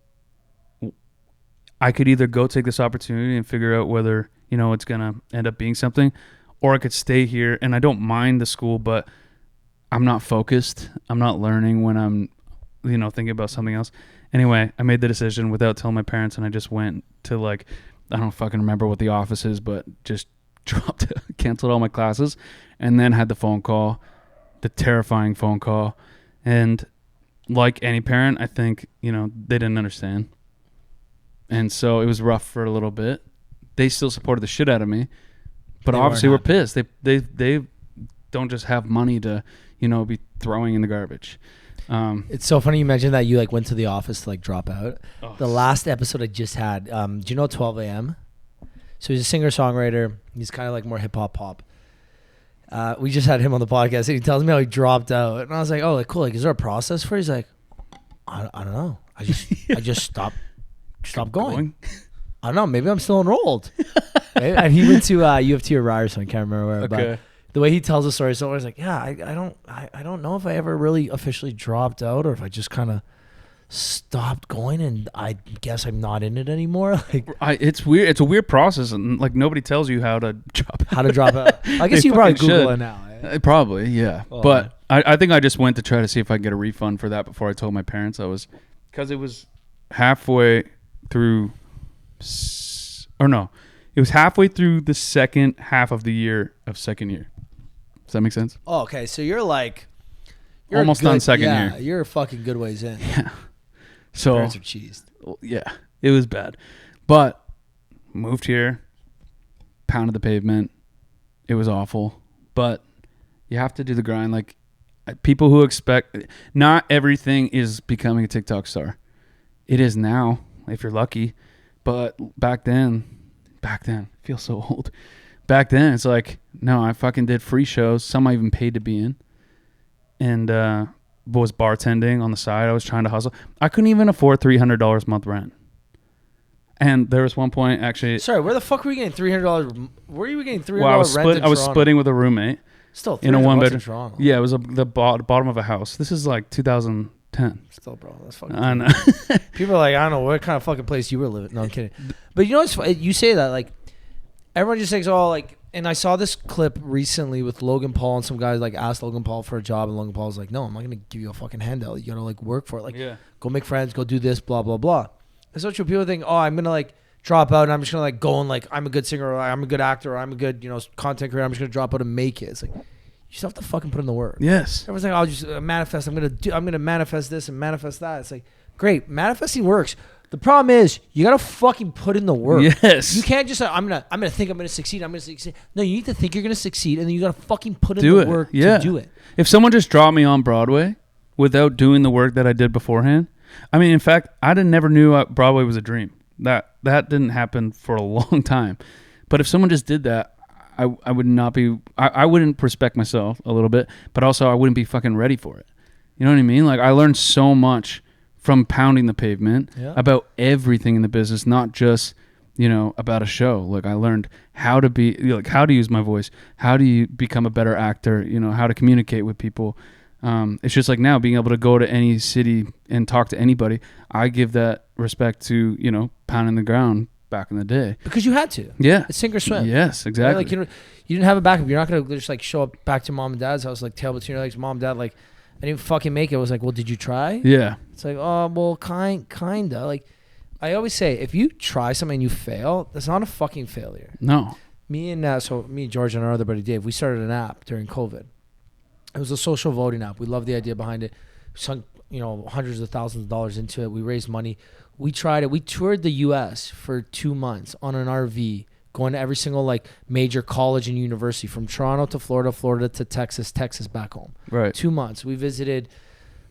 I could either go take this opportunity and figure out whether it's gonna end up being something, or I could stay here. And I don't mind the school, but I'm not focused. I'm not learning when I'm thinking about something else. Anyway, I made the decision without telling my parents, and I just went to like, I don't fucking remember what the office is, but just canceled all my classes, and then had the terrifying phone call. And like any parent, I think, they didn't understand. And so it was rough for a little bit. They still supported the shit out of me, but obviously were pissed. They don't just have money to, be throwing in the garbage. It's so funny you mentioned that you like went to the office to like drop out. Oh. The last episode I just had, do you know 12 a.m.? So he's a singer-songwriter. He's kind of like more hip-hop pop. We just had him on the podcast, and he tells me how he dropped out. And I was like, oh, like cool. Like, is there a process for it? He's like, I don't know. I just stopped going. I don't know. Maybe I'm still enrolled. And he went to U of T or Ryerson. I can't remember where. Okay. But the way he tells the story, so I was like, yeah, I don't know if I ever really officially dropped out or if I just kind of stopped going, and I guess I'm not in it anymore. Like, it's weird. It's a weird process, and like nobody tells you how to drop out. How to drop out. I guess you probably Google it now. Probably, yeah. Oh, but I think I just went to try to see if I could get a refund for that before I told my parents. Because it was halfway through, it was halfway through the second half of the year of second year. Does that make sense? Oh, okay. So you're almost done second year. You're a fucking good ways in. Yeah. So parents are cheesed. Yeah, it was bad, but moved here, pounded the pavement. It was awful, but you have to do the grind. Like people who expect, not everything is becoming a TikTok star. It is now, if you're lucky, but back then, feels so old. Back then, it's like, no, I fucking did free shows. Some I even paid to be in, and was bartending on the side. I was trying to hustle. I couldn't even afford $300 a month rent. And there was one point actually. Sorry, where the fuck were you getting $300? Where were you getting $300 Well, I was Toronto? splitting with a roommate. Still, in a one bedroom. in Toronto. Yeah, it was the bottom of a house. This is like 2010. Still, bro, that's fucking. I know. People are like, I don't know what kind of fucking place you were living. No, I'm kidding. But you know what's you say that, like, everyone just thinks, oh, like, and I saw this clip recently with Logan Paul, and some guys like asked Logan Paul for a job, and Logan Paul was like, no, I'm not gonna give you a fucking handout. You gotta like work for it. Like, go make friends, go do this, blah blah blah. And so true. People think, oh, I'm gonna like drop out and I'm just gonna like go and like I'm a good singer, or I'm a good actor, or I'm a good content creator. I'm just gonna drop out and make it. It's like, you still have to fucking put in the work. Yes. Everyone's like, I'll just manifest. I'm gonna manifest this and manifest that. It's like, great, manifesting works. The problem is you gotta fucking put in the work. Yes. You can't just say, I'm gonna think I'm gonna succeed. I'm gonna succeed. No, you need to think you're gonna succeed, and then you gotta fucking put in the work to do it. If someone just dropped me on Broadway without doing the work that I did beforehand, I mean, in fact, never knew Broadway was a dream. That didn't happen for a long time. But if someone just did that, I would not be. I wouldn't respect myself a little bit, but also I wouldn't be fucking ready for it. You know what I mean? Like I learned so much from pounding the pavement about everything in the business, not just, about a show. Like I learned how to be, like how to use my voice, how do you become a better actor, how to communicate with people. It's just like now being able to go to any city and talk to anybody. I give that respect to, pounding the ground back in the day. Because you had to. Yeah. It's sink or swim. Yes, exactly. Right? Like, you didn't have a backup. You're not going to just like show up back to mom and dad's house, like tail between your legs, mom, dad, like, I didn't fucking make it. I was like, well, did you try? Yeah. It's like, oh, well, kinda. Like, I always say, if you try something and you fail, that's not a fucking failure. No. Me and George and our other buddy Dave, we started an app during COVID. It was a social voting app. We loved the idea behind it. We sunk, hundreds of thousands of dollars into it. We raised money. We tried it. We toured the U.S. for 2 months on an RV, going to every single like major college and university, from Toronto to Florida, Florida to Texas, Texas back home. Right. 2 months. We visited,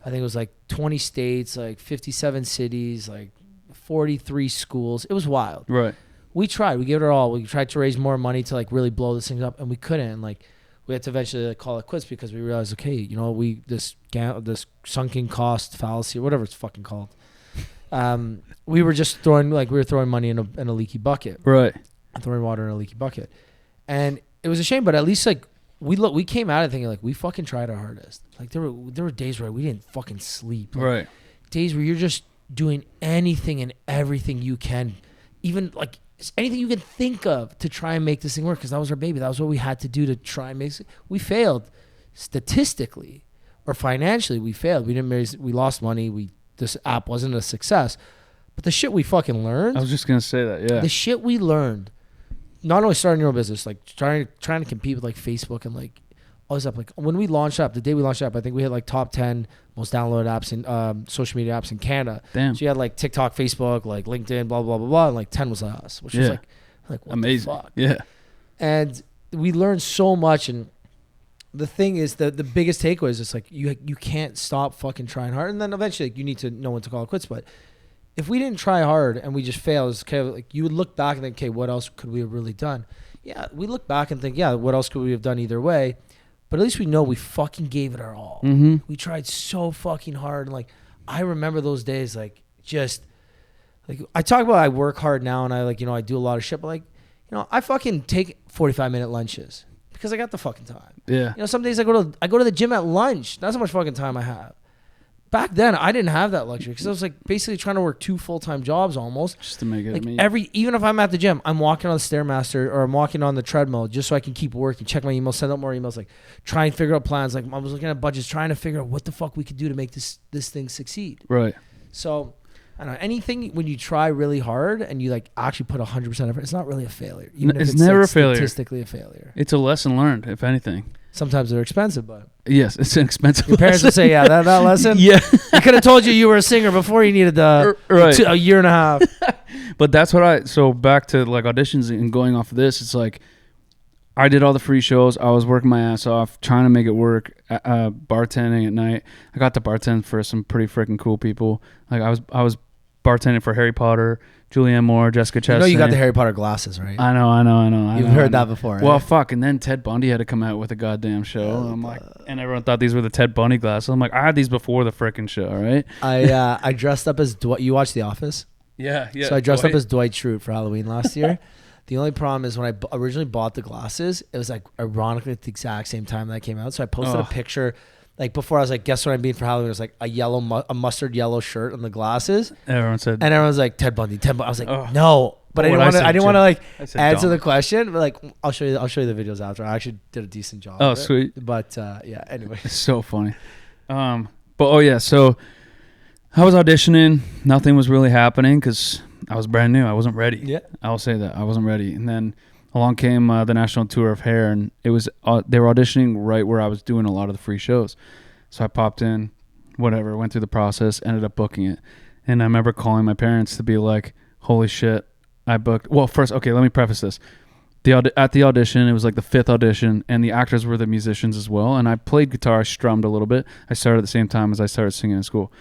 I think it was like 20 states, like 57 cities, like 43 schools. It was wild. Right. We tried. We gave it our all. We tried to raise more money to like really blow this thing up, and we couldn't. And like we had to eventually like call it quits because we realized, okay, this sunken cost fallacy or whatever it's fucking called. We were just throwing money in a leaky bucket. Right. Throwing water in a leaky bucket. And it was a shame, but at least like we came out of thinking like we fucking tried our hardest. Like there were days where we didn't fucking sleep. Like, right. Days where you're just doing anything and everything you can, even like anything you can think of to try and make this thing work, because that was our baby. That was what we had to do to try and make it. We failed statistically or financially. We failed. We lost money. This app wasn't a success. But the shit we fucking learned. I was just gonna say that. Yeah. The shit we learned, not only starting your own business, like trying to compete with like Facebook and like all this stuff. Like when we launched up, the day we launched up, I think we had like top 10 most downloaded apps in social media apps in Canada. Damn. So you had like TikTok, Facebook, like LinkedIn, blah blah blah blah, and like 10 was us, which was like what amazing. The fuck? Yeah. And we learned so much. And the thing is, the biggest takeaway is it's like you can't stop fucking trying hard. And then eventually like, you need to know when to call it quits. But if we didn't try hard and we just failed, it's kind of like you would look back and think, okay, what else could we have really done? Yeah, we look back and think, yeah, what else could we have done either way? But at least we know we fucking gave it our all. Mm-hmm. We tried so fucking hard. And like, I remember those days, like just Like I talk about, I work hard now and I like, I do a lot of shit, but like, I fucking take 45-minute lunches because I got the fucking time. Yeah. Some days I go to the gym at lunch. That's how much fucking time I have. Back then, I didn't have that luxury because I was like basically trying to work 2 full-time jobs almost. Just to make it. Like even if I'm at the gym, I'm walking on the Stairmaster or I'm walking on the treadmill just so I can keep working, check my emails, send out more emails, like try and figure out plans. Like I was looking at budgets, trying to figure out what the fuck we could do to make this thing succeed. Right. So I don't know, anything when you try really hard and you like actually put 100% effort, it's not really a failure. Even it's if never like a failure. Statistically a failure. It's a lesson learned, if anything. Sometimes they're expensive, but yes, it's an expensive. Your parents would say, "Yeah, that lesson." Yeah, I could have told you were a singer before you needed right. a year and a half. But that's what so back to like auditions and going off of this, it's like I did all the free shows. I was working my ass off trying to make it work. Bartending at night. I got to bartend for some pretty freaking cool people. Like I was bartending for Harry Potter, Julianne Moore, Jessica Chastain. You got the Harry Potter glasses, right? I know. You've heard that before, right? Well, fuck. And then Ted Bundy had to come out with a goddamn show. I'm like, and everyone thought these were the Ted Bundy glasses. I'm like, I had these before the freaking show, right? I dressed up as Dwight. You watched The Office? Yeah. So I dressed up as Dwight Schrute for Halloween last year. The only problem is when I originally bought the glasses, it was like ironically at the exact same time that came out. So I posted a picture. Like before, I was like, guess what I'm being for Halloween? It was like a mustard yellow shirt and the glasses. Everyone said, and everyone's like, Ted Bundy. I was like, no, but I didn't want to like answer the question. But like, I'll show you the videos after. I actually did a decent job. Oh, sweet. But yeah, anyway, it's so funny. So I was auditioning. Nothing was really happening because I was brand new. I wasn't ready. Yeah, I'll say that I wasn't ready. And then along came the national tour of Hair, and it was they were auditioning right where I was doing a lot of the free shows. So I popped in, whatever, went through the process, ended up booking it. And I remember calling my parents to be like, holy shit, I booked. Well, first, okay, let me preface this. At the audition, it was like the 5th audition, and the actors were the musicians as well. And I played guitar, I strummed a little bit. I started at the same time as I started singing in school.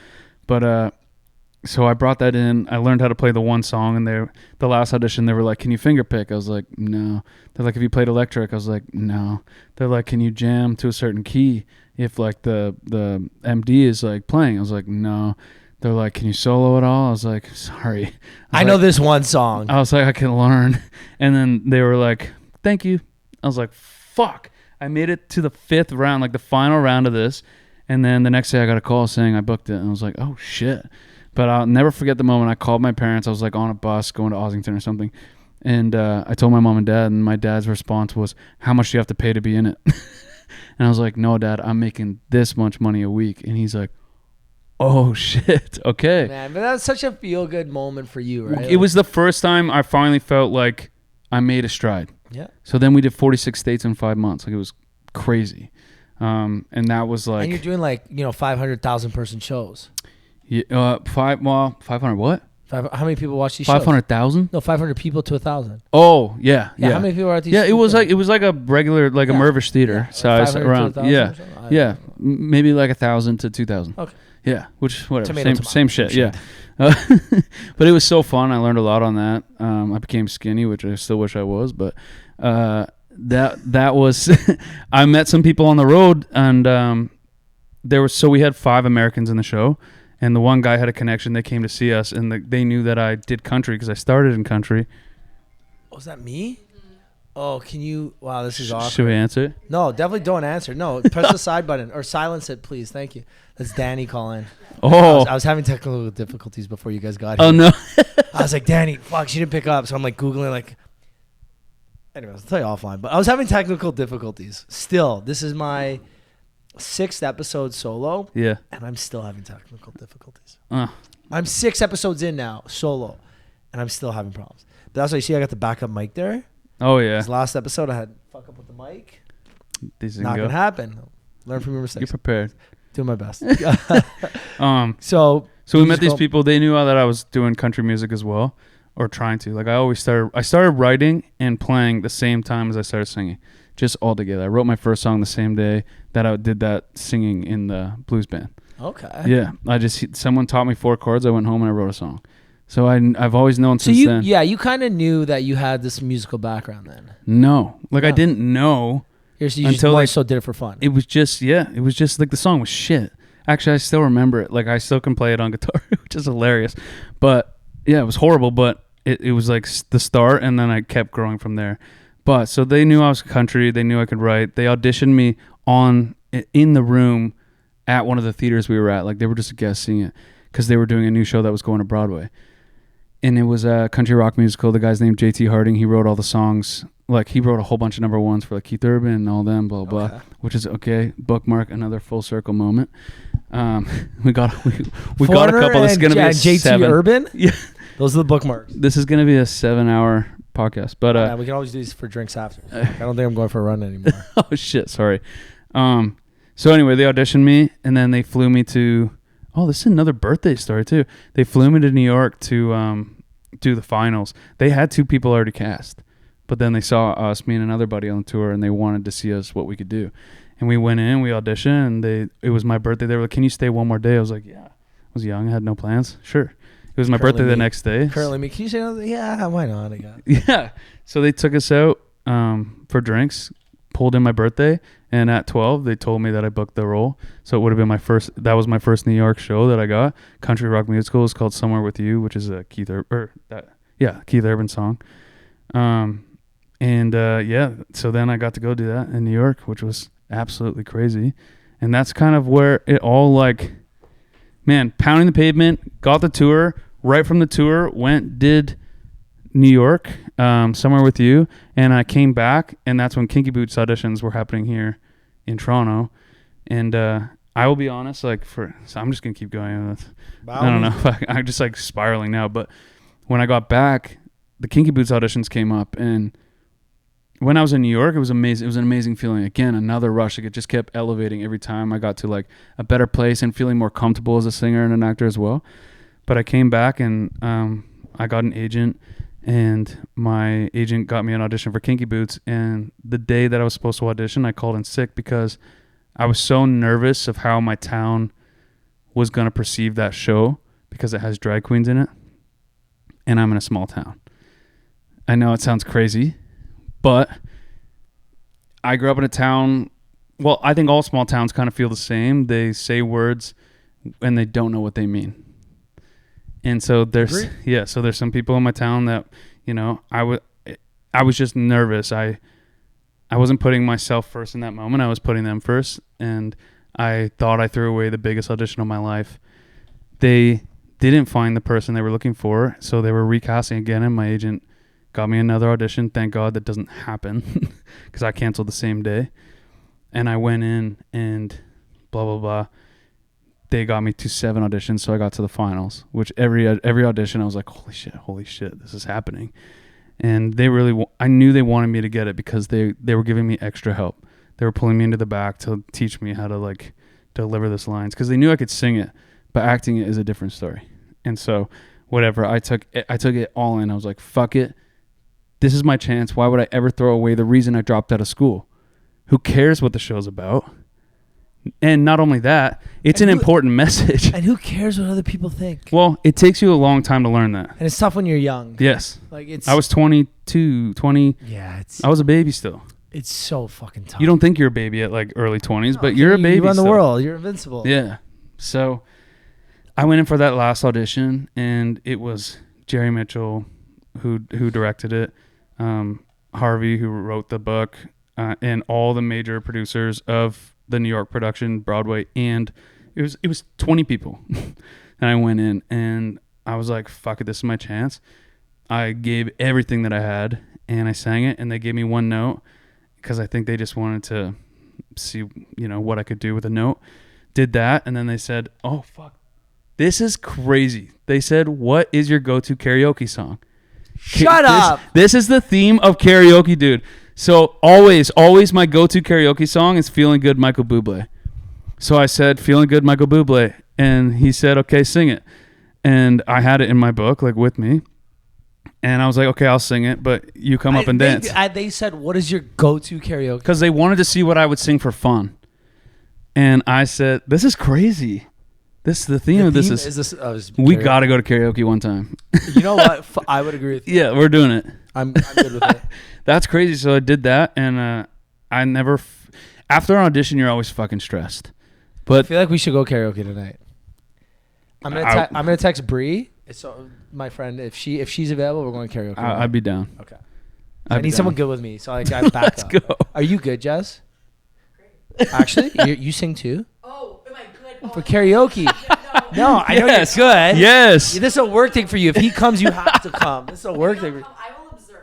But so I brought that in. I learned how to play the one song, and the last audition, they were like, can you finger pick? I was like, no. They're like, have you played electric? I was like, no. They're like, can you jam to a certain key if like the MD is like playing? I was like, no. They're like, can you solo at all? I was like, sorry. I know this one song. I was like, I can learn. And then they were like, thank you. I was like, fuck. I made it to the 5th round, like the final round of this. And then the next day I got a call saying I booked it. And I was like, oh shit. But I'll never forget the moment I called my parents. I was like on a bus going to Ossington or something. And I told my mom and dad, and my dad's response was, how much do you have to pay to be in it? And I was like, no, Dad, I'm making this much money a week. And he's like, oh, shit. Okay. Man, but that's such a feel-good moment for you, right? It was the first time I finally felt like I made a stride. Yeah. So then we did 46 states in 5 months. Like it was crazy. And that was like... And you're doing like, 500,000 person shows. Yeah, 500 what? How many people watch these shows? 500,000? No, 500 people to 1,000. Oh, yeah. How many people are at these? Yeah, it was like a regular, like a Mervish theater size around. Yeah. Maybe like 1,000 to 2,000. Okay. Yeah, which whatever. Tomato, same shit. Yeah. But it was so fun. I learned a lot on that. I became skinny, which I still wish I was, but that was I met some people on the road, and we had 5 Americans in the show. And the one guy had a connection. They came to see us, and they knew that I did country because I started in country. Was that me? Oh, can you? Wow, this is awkward. Should we answer? No, definitely don't answer. No, press the side button or silence it, please. Thank you. That's Danny calling. Oh. I was having technical difficulties before you guys got here. Oh, no. I was like, Danny, fuck, she didn't pick up. So I'm like Googling like. Anyways, I'll tell you offline. But I was having technical difficulties. Still, this is my 6th episode solo. Yeah. And I'm still having technical difficulties. I'm 6 episodes in now, solo. And I'm still having problems. But that's why you see I got the backup mic there. Oh, yeah. This last episode, I had fuck up with the mic. This Not going to happen. Learn from your mistakes. Get prepared. Doing my best. So we met these people. They knew that I was doing country music as well, or trying to. Like I started writing and playing the same time as I started singing, just all together. I wrote my first song the same day that I did that singing in the blues band. Okay. Yeah, someone taught me 4 chords. I went home and I wrote a song. So I've always known since then. Yeah, you kind of knew that you had this musical background then. No, I didn't know. You just more so did it for fun. It was just like the song was shit. Actually, I still remember it. Like I still can play it on guitar, which is hilarious. But Yeah, it was horrible, but it was like the start, and then I kept growing from there. But so they knew I was country. They knew I could write. They auditioned me in the room at one of the theaters we were at. Like, they were just a guest seeing it because they were doing a new show that was going to Broadway. And it was a country rock musical. The guy's named J.T. Harding. He wrote all the songs. Like, he wrote a whole bunch of number ones for like Keith Urban and all them, blah, blah, blah. Which is okay. Bookmark, another full circle moment. We got a couple. This is going to be a J.T. 7. Urban? Yeah. Those are the bookmarks. This is going to be a 7-hour podcast. But we can always do these for drinks after. I don't think I'm going for a run anymore. Oh, shit. Sorry. So anyway, they auditioned me, and then they flew me to... Oh, this is another birthday story, too. They flew me to New York to do the finals. They had 2 people already cast. But then they saw us, me and another buddy on the tour, and they wanted to see us, what we could do. And we went in, we auditioned, and it was my birthday. They were like, can you stay one more day? I was like, yeah. I was young. I had no plans. Sure. It was my birthday the next day. Currently me. Can you say another? Yeah, why not? Yeah. So they took us out for drinks, pulled in my birthday, and at 12, they told me that I booked the role. So it would have been that was my first New York show that I got. Country rock musical is called Somewhere With You, which is a Keith Urban song. So then I got to go do that in New York, which was absolutely crazy. And that's kind of where it all pounding the pavement, got the tour. Right from the tour, did New York, Somewhere With You, and I came back, and that's when Kinky Boots auditions were happening here in Toronto. And I will be honest, so I'm just gonna keep going. I don't know. I'm just spiraling now. But when I got back, the Kinky Boots auditions came up, and when I was in New York, it was amazing. It was an amazing feeling. Again, another rush. It just kept elevating every time I got to a better place and feeling more comfortable as a singer and an actor as well. But I came back, and I got an agent, and my agent got me an audition for Kinky Boots. And the day that I was supposed to audition, I called in sick because I was so nervous of how my town was going to perceive that show because it has drag queens in it. And I'm in a small town. I know it sounds crazy, but I grew up in a town. Well, I think all small towns kind of feel the same. They say words and they don't know what they mean. And so there's some people in my town that, I was just nervous. I wasn't putting myself first in that moment. I was putting them first, and I thought I threw away the biggest audition of my life. They didn't find the person they were looking for, so they were recasting again, and my agent got me another audition. Thank God that doesn't happen because I canceled the same day. And I went in and blah, blah, blah. They got me to 7 auditions, so I got to the finals, which every audition I was like, holy shit, this is happening. And they really, I knew they wanted me to get it because they were giving me extra help. They were pulling me into the back to teach me how to deliver this lines because they knew I could sing it, but acting it is a different story. And so whatever, I took it all in. I was like, fuck it. This is my chance. Why would I ever throw away the reason I dropped out of school? Who cares what the show's about? And not only that, it's an important message. And who cares what other people think? Well, it takes you a long time to learn that. And it's tough when you're young. Yes. I was 22, 20. Yeah. I was a baby still. It's so fucking tough. You don't think you're a baby at early 20s, but you're a baby. You run the still. world. You're invincible. Yeah. So I went in for that last audition, and it was Jerry Mitchell who directed it, Harvey who wrote the book, and all the major producers of the New York production, Broadway, and it was 20 people. And I went in and I was like, fuck it, this is my chance. I gave everything that I had and I sang it, and they gave me one note because I think they just wanted to see, what I could do with a note. Did that, and then they said, oh fuck, this is crazy. They said, what is your go-to karaoke song? Shut up. This is the theme of karaoke, dude. So always my go-to karaoke song is Feeling Good, Michael Bublé. So I said, Feeling Good, Michael Bublé. And he said, okay, sing it. And I had it in my book, with me. And I was like, okay, I'll sing it, but you come up and dance. They said, what is your go-to karaoke? Because they wanted to see what I would sing for fun. And I said, this is crazy. The theme of this is we got to go to karaoke one time. You know what? I would agree with you. Yeah, we're doing it. I'm good with it. That's crazy. So I did that, and I never... After an audition, you're always fucking stressed. But I feel like we should go karaoke tonight. I'm gonna text Bree So my friend, if she's available, we're going karaoke. I'd be down. Okay. I need someone good with me, so I got back Let's up. go. Are you good, Jess? Great. Actually, you sing too? Oh, am I good? For karaoke? No, I know you're good. Yes. This is a work thing for you. If he comes, you have to come. This is a work thing. I will observe.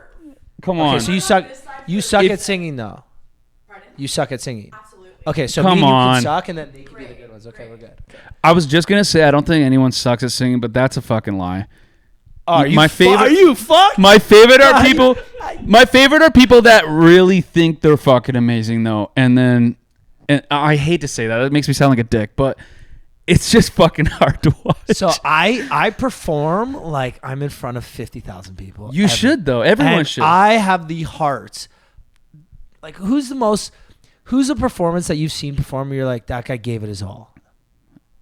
Come on. Okay, so you suck. You suck at singing, though. Pardon? You suck at singing. Absolutely. Okay, so Come me and you on. can suck, and then they can be the good ones. Okay, we're good. Okay. I was just gonna say I don't think anyone sucks at singing, but that's a fucking lie. Are you my favorite? Are you fucked? My favorite are people. My favorite are people that really think they're fucking amazing though, and I hate to say that. It makes me sound like a dick, but it's just fucking hard to watch. So I perform like I'm in front of 50,000 people. You should though. Everyone and should. I have the heart. Like who's a performance that you've seen perform where you're like, that guy gave it his all?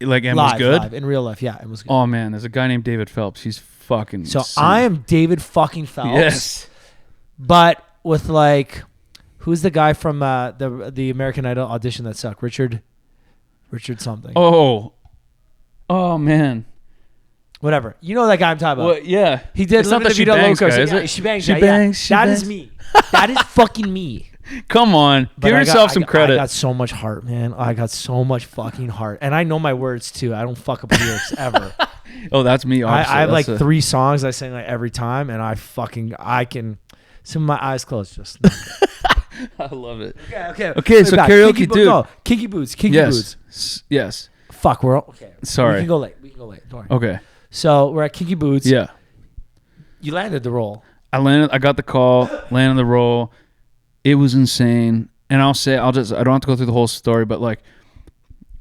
Like and live, was good. Live, in real life, yeah, it was good. Oh man, there's a guy named David Phelps. He's fucking. So insane. I am David fucking Phelps. Yes. But with like, who's the guy from the American Idol audition that sucked? Richard something. Oh man. Whatever. You know that guy I'm talking about. Well, yeah. He did It's not Living the La Vida She Bangs Loca. guy, is Yeah, it? She bangs. She Yeah, bangs, yeah. she That bangs. is me. That is fucking me. Come on. But Give yourself some credit. I got so much heart, man. I got so much fucking heart. And I know my words too. I don't fuck up lyrics ever. Oh, that's me. I have like That's 3 songs I sing like every time, and I can some of my eyes closed just. I love it. Okay. Okay, so back. karaoke, Kinky dude. No, Kinky Boots. Kinky Boots. Yes. Fuck, we're all, okay. Sorry. We can go late. Don't worry. Okay. So we're at Kinky Boots. Yeah. You landed the role. I got the call, landed the role. It was insane. And I don't have to go through the whole story, but like,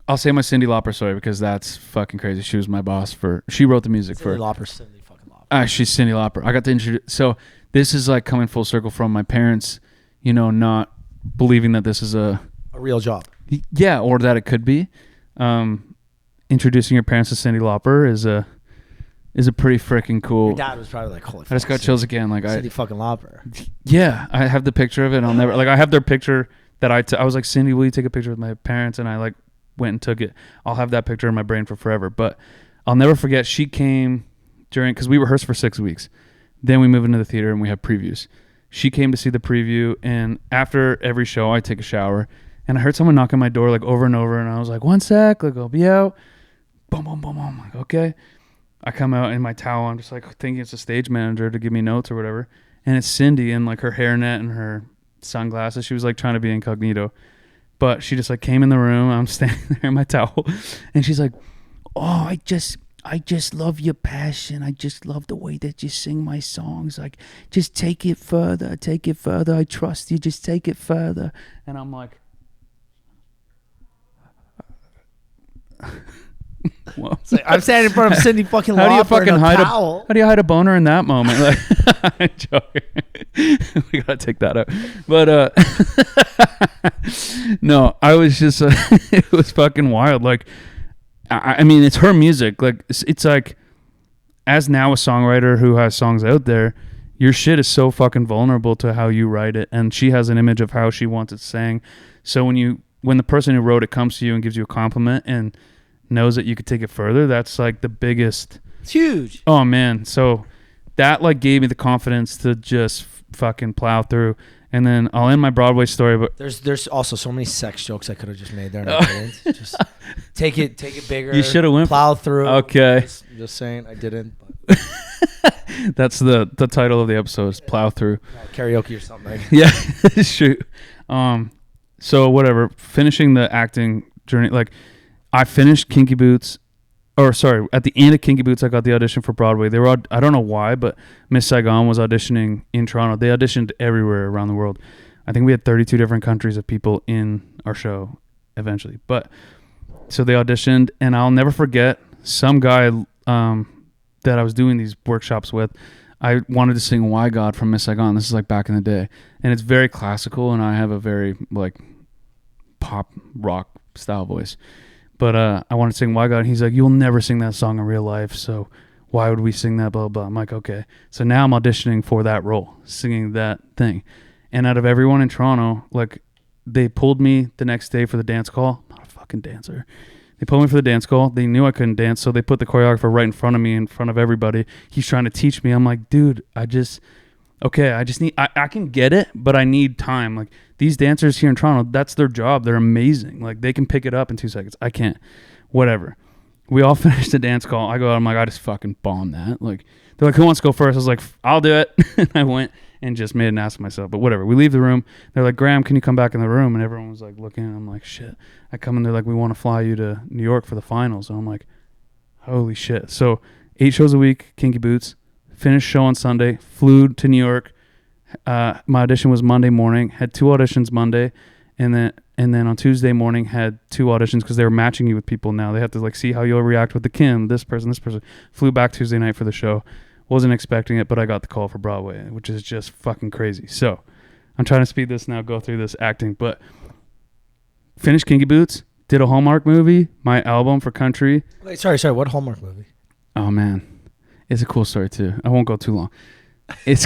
I'll say my Cindy Lauper story because that's fucking crazy. She was my boss she wrote the music Cindy for. Lauper, Cindy fucking Lauper. She's Cindy Lauper. I got to introduce. So this is like coming full circle from my parents, not believing that this is a real job. Yeah, or that it could be. Introducing your parents to Cindy Lauper is a pretty freaking cool. Your dad was probably like, holy fuck. I just got chills again. Like Cindy fucking Lauper. Yeah, I have the picture of it. I'll never I have their picture that I was like, Cindy, will you take a picture with my parents? And I like went and took it. I'll have that picture in my brain for forever. But I'll never forget. She came because we rehearsed for 6 weeks. Then we moved into the theater and we have previews. She came to see the preview, and after every show, I take a shower, and I heard someone knock on my door like over and over, and I was like, 1 sec, like I'll be out. Boom, boom, boom, boom. I'm like, okay. I come out in my towel. I'm just like thinking it's a stage manager to give me notes or whatever. And it's Cindy in like her hairnet and her sunglasses. She was like trying to be incognito. But she just like came in the room. I'm standing there in my towel. And she's like, oh, I just love your passion. I just love the way that you sing my songs. Like, just take it further. Take it further. I trust you. Just take it further. And I'm like, well, like, I'm standing in front of Cindy fucking Lauper. How do you fucking hide towel. how do you hide a boner in that moment? Like, I'm joking. We gotta take that out. But no, I was just it was fucking wild. Like, I mean, it's her music. Like, it's like, as now a songwriter who has songs out there, your shit is so fucking vulnerable to how you write it, and she has an image of how she wants it sang. So when the person who wrote it comes to you and gives you a compliment and knows that you could take it further, that's like the biggest. It's huge. Oh man, so that like gave me the confidence to just fucking plow through. And then I'll end my Broadway story, but there's also so many sex jokes I could have just made there. And I didn't. Just take it bigger. You should have went. Plow through. Okay. Just saying, I didn't. But. That's the title of the episode is Plow Through. Karaoke or something. Yeah, shoot. So whatever. Finishing the acting journey, like I finished Kinky Boots. Or sorry, at the end of Kinky Boots, I got the audition for Broadway. They were, I don't know why, but Miss Saigon was auditioning in Toronto. They auditioned everywhere around the world. I think we had 32 different countries of people in our show eventually. But so they auditioned, and I'll never forget some guy that I was doing these workshops with. I wanted to sing Why God from Miss Saigon. This is like back in the day. And it's very classical, and I have a very like pop rock style voice. But I want to sing Why God. And he's like, you'll never sing that song in real life, so why would we sing that, blah, blah. I'm like, okay. So now I'm auditioning for that role, singing that thing. And out of everyone in Toronto, like, they pulled me the next day for the dance call. I'm not a fucking dancer. They pulled me for the dance call. They knew I couldn't dance, so they put the choreographer right in front of me, in front of everybody. He's trying to teach me. I'm like, dude, I just need, I can get it, but I need time. Like, these dancers here in Toronto, that's their job. They're amazing. Like, they can pick it up in 2 seconds. I can't. Whatever. We all finished the dance call. I go out, I'm like, I just fucking bombed that. Like, they're like, who wants to go first? I was like, I'll do it. And I went and just made an ass of myself. But whatever. We leave the room. They're like, Graham, can you come back in the room? And everyone was like looking. And I'm like, shit. I come in, they're like, we want to fly you to New York for the finals. And I'm like, holy shit. So 8 shows a week, Kinky Boots. Finished show on Sunday. Flew to New York. My audition was Monday morning. Had 2 auditions Monday. And then on Tuesday morning had 2 auditions because they were matching you with people now. They have to like see how you'll react with the Kim, this person. Flew back Tuesday night for the show. Wasn't expecting it, but I got the call for Broadway, which is just fucking crazy. So I'm trying to speed this now, go through this acting, but finished Kinky Boots, did a Hallmark movie, my album for country. Wait, sorry. What Hallmark movie? Oh man, it's a cool story too. I won't go too long. It's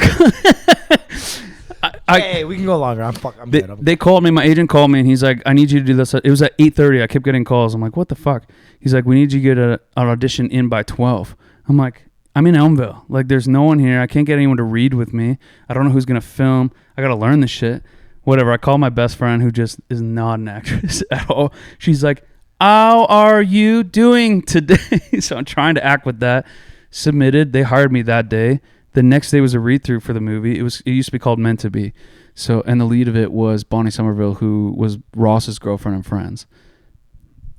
Hey, we can go longer. I'm good. They called me. My agent called me, and he's like, "I need you to do this." It was at 8:30. I kept getting calls. I'm like, "What the fuck?" He's like, "We need you to get an audition in by 12." I'm like, "I'm in Elmvale. Like, there's no one here. I can't get anyone to read with me. I don't know who's gonna film. I gotta learn this shit. Whatever." I call my best friend, who just is not an actress at all. She's like, "How are you doing today?" So I'm trying to act with that. Submitted. They hired me that day. The next day was a read-through for the movie. It used to be called Meant to Be. So, and the lead of it was Bonnie Somerville, who was Ross's girlfriend and Friends.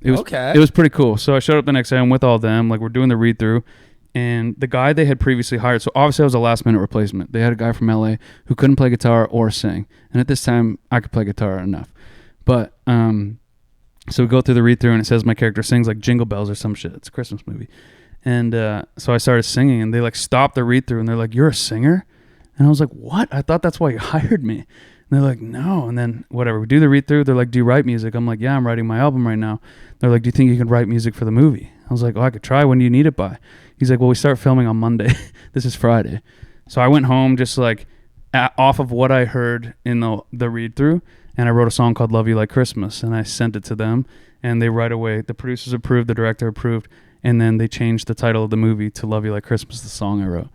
It was pretty cool. So I showed up the next day. I'm with all them. Like, we're doing the read-through. And the guy they had previously hired, so obviously I was a last-minute replacement. They had a guy from LA who couldn't play guitar or sing. And at this time, I could play guitar enough. But, so we go through the read-through, and it says my character sings like Jingle Bells or some shit. It's a Christmas movie. And so I started singing, and they like stopped the read through, and they're like, "You're a singer?" And I was like, "What? I thought that's why you hired me." And they're like, "No." And then whatever, we do the read through. They're like, "Do you write music?" I'm like, "Yeah, I'm writing my album right now." They're like, "Do you think you can write music for the movie?" I was like, "Oh, I could try. When do you need it by?" He's like, "Well, we start filming on Monday." This is Friday. So I went home just like off of what I heard in the read through, and I wrote a song called "Love You Like Christmas," and I sent it to them, and they right away, the producers approved, the director approved. And then they changed the title of the movie to "Love You Like Christmas," the song I wrote.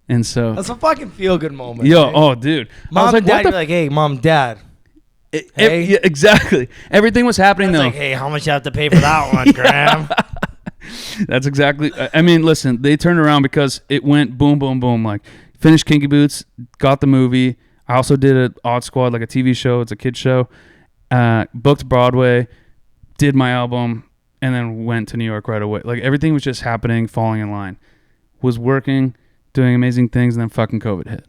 And so that's a fucking feel good moment. Yo, man. oh dude. Mom and dad, you're like, "Hey, mom, dad." Hey. Yeah, exactly. Everything was happening though. Like, "Hey, how much you have to pay for that one, Graham?" That's exactly. I mean, listen, they turned around because it went boom, boom, boom. Like, finished Kinky Boots, got the movie. I also did an Odd Squad, like a TV show. It's a kid show. Booked Broadway, did my album. And then went to New York right away. Like, everything was just happening, falling in line. Was working, doing amazing things, and then fucking COVID hit.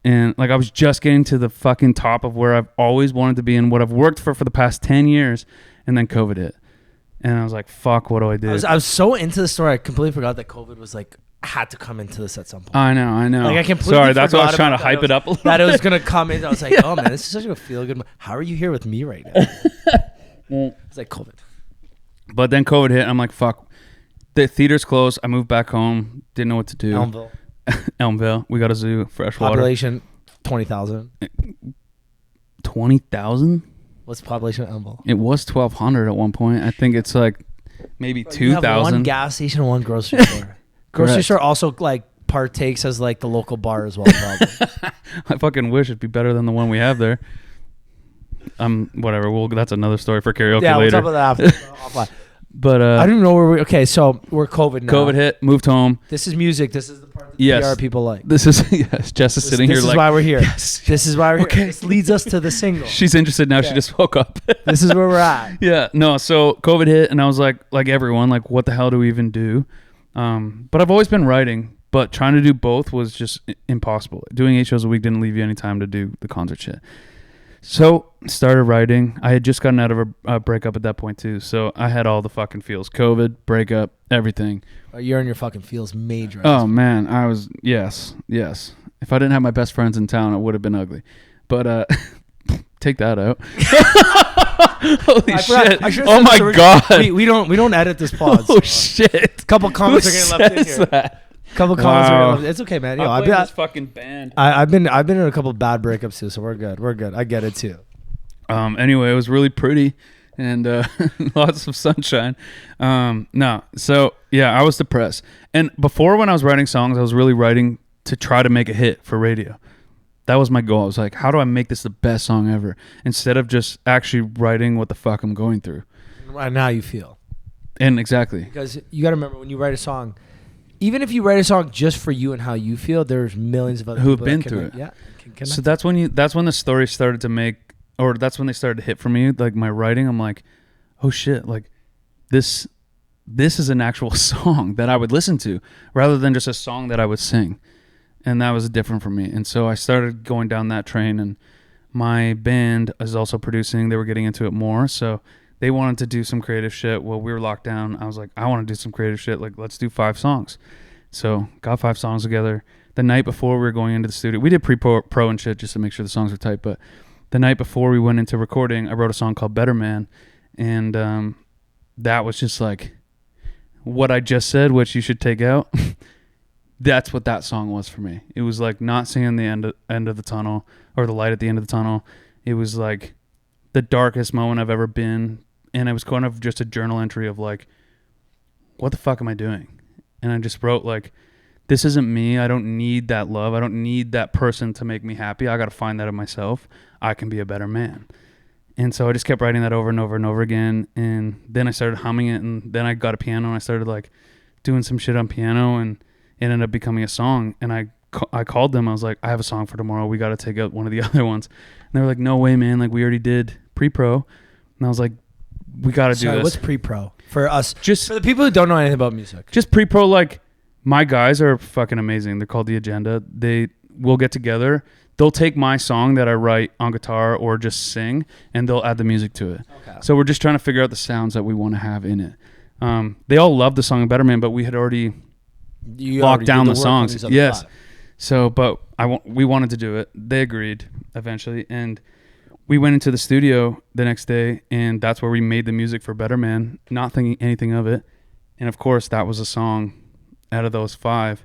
And, like, I was just getting to the fucking top of where I've always wanted to be and what I've worked for the past 10 years. And then COVID hit. And I was like, fuck, what do I do? I was so into the story, I completely forgot that COVID was, like, had to come into this at some point. I know. Like, I completely Sorry, that's why I was trying to that hype it up a little that bit. it was going to come in. I was like, oh, man, this is such a feel-good. How are you here with me right now? It's like COVID. But then COVID hit. I'm like, fuck. The theater's closed. I moved back home. Didn't know what to do. Elmvale. We got a zoo, freshwater. Population, 20,000. 20,000? What's the population of Elmvale? It was 1,200 at one point. I think it's like maybe 2,000. One gas station, one grocery store. Grocery store also like partakes as like the local bar as well. Probably. I fucking wish it'd be better than the one we have there. Whatever. That's another story for karaoke later. We'll talk about that offline. But I don't even know where we. Okay, so we're COVID now. COVID hit. Moved home. This is music. This is the part that the PR people like. This is yes. Jess is sitting here like. This is why we're here. Yes. This is why we're here. This leads us to the single. She's interested now. Yeah. She just woke up. This is where we're at. Yeah. No. So COVID hit, and I was like everyone, like, what the hell do we even do? But I've always been writing, but trying to do both was just impossible. Doing 8 shows a week didn't leave you any time to do the concert shit. So started writing. I had just gotten out of a breakup at that point too, so I had all the fucking feels: COVID, breakup, everything. You're in your fucking feels major. Oh man, I was yes. If I didn't have my best friends in town, it would have been ugly. But take that out. Holy shit! Oh my god! We don't edit this pod. Oh shit! A couple comments are getting left in here. That? Couple comments are getting left. It's okay, man. I've been this fucking band. I've been in a couple bad breakups too, so we're good. I get it too. Anyway, it was really pretty, and lots of sunshine. No, so yeah, I was depressed. And before, when I was writing songs, I was really writing to try to make a hit for radio. That was my goal. I was like, how do I make this the best song ever? Instead of just actually writing what the fuck I'm going through. And how you feel. And exactly. Because you got to remember, when you write a song, even if you write a song just for you and how you feel, there's millions of other who have people been that through it. Yeah. So that's when the story started to make, or that's when they started to hit for me. Like my writing, I'm like, oh shit, like this is an actual song that I would listen to rather than just a song that I would sing. And that was different for me. And so I started going down that train, and my band is also producing. They were getting into it more. So they wanted to do some creative shit. Well, we were locked down. I was like, I want to do some creative shit. Like, let's do 5 songs. So got 5 songs together. The night before we were going into the studio, we did pre-pro and shit just to make sure the songs were tight. But the night before we went into recording, I wrote a song called Better Man. And that was just like what I just said, which you should take out. That's what that song was for me. It was like not seeing the end of the tunnel, or the light at the end of the tunnel. It was like the darkest moment I've ever been. And it was kind of just a journal entry of like, what the fuck am I doing? And I just wrote like, this isn't me. I don't need that love. I don't need that person to make me happy. I got to find that in myself. I can be a better man. And so I just kept writing that over and over and over again. And then I started humming it. And then I got a piano, and I started like doing some shit on piano, and it ended up becoming a song. And I called them. I was like, I have a song for tomorrow. We got to take out one of the other ones. And they were like, no way, man. Like, we already did pre-pro. And I was like, we got to do this. What's pre-pro for us? Just for the people who don't know anything about music. Just pre-pro, like, my guys are fucking amazing. They're called The Agenda. They will get together. They'll take my song that I write on guitar or just sing, and they'll add the music to it. Okay. So we're just trying to figure out the sounds that we want to have in it. They all love the song Better Man, but we had already locked down the songs. Yes. So, but we wanted to do it. They agreed eventually, and we went into the studio the next day, and that's where we made the music for Better Man, not thinking anything of it. And of course, that was a song out of those 5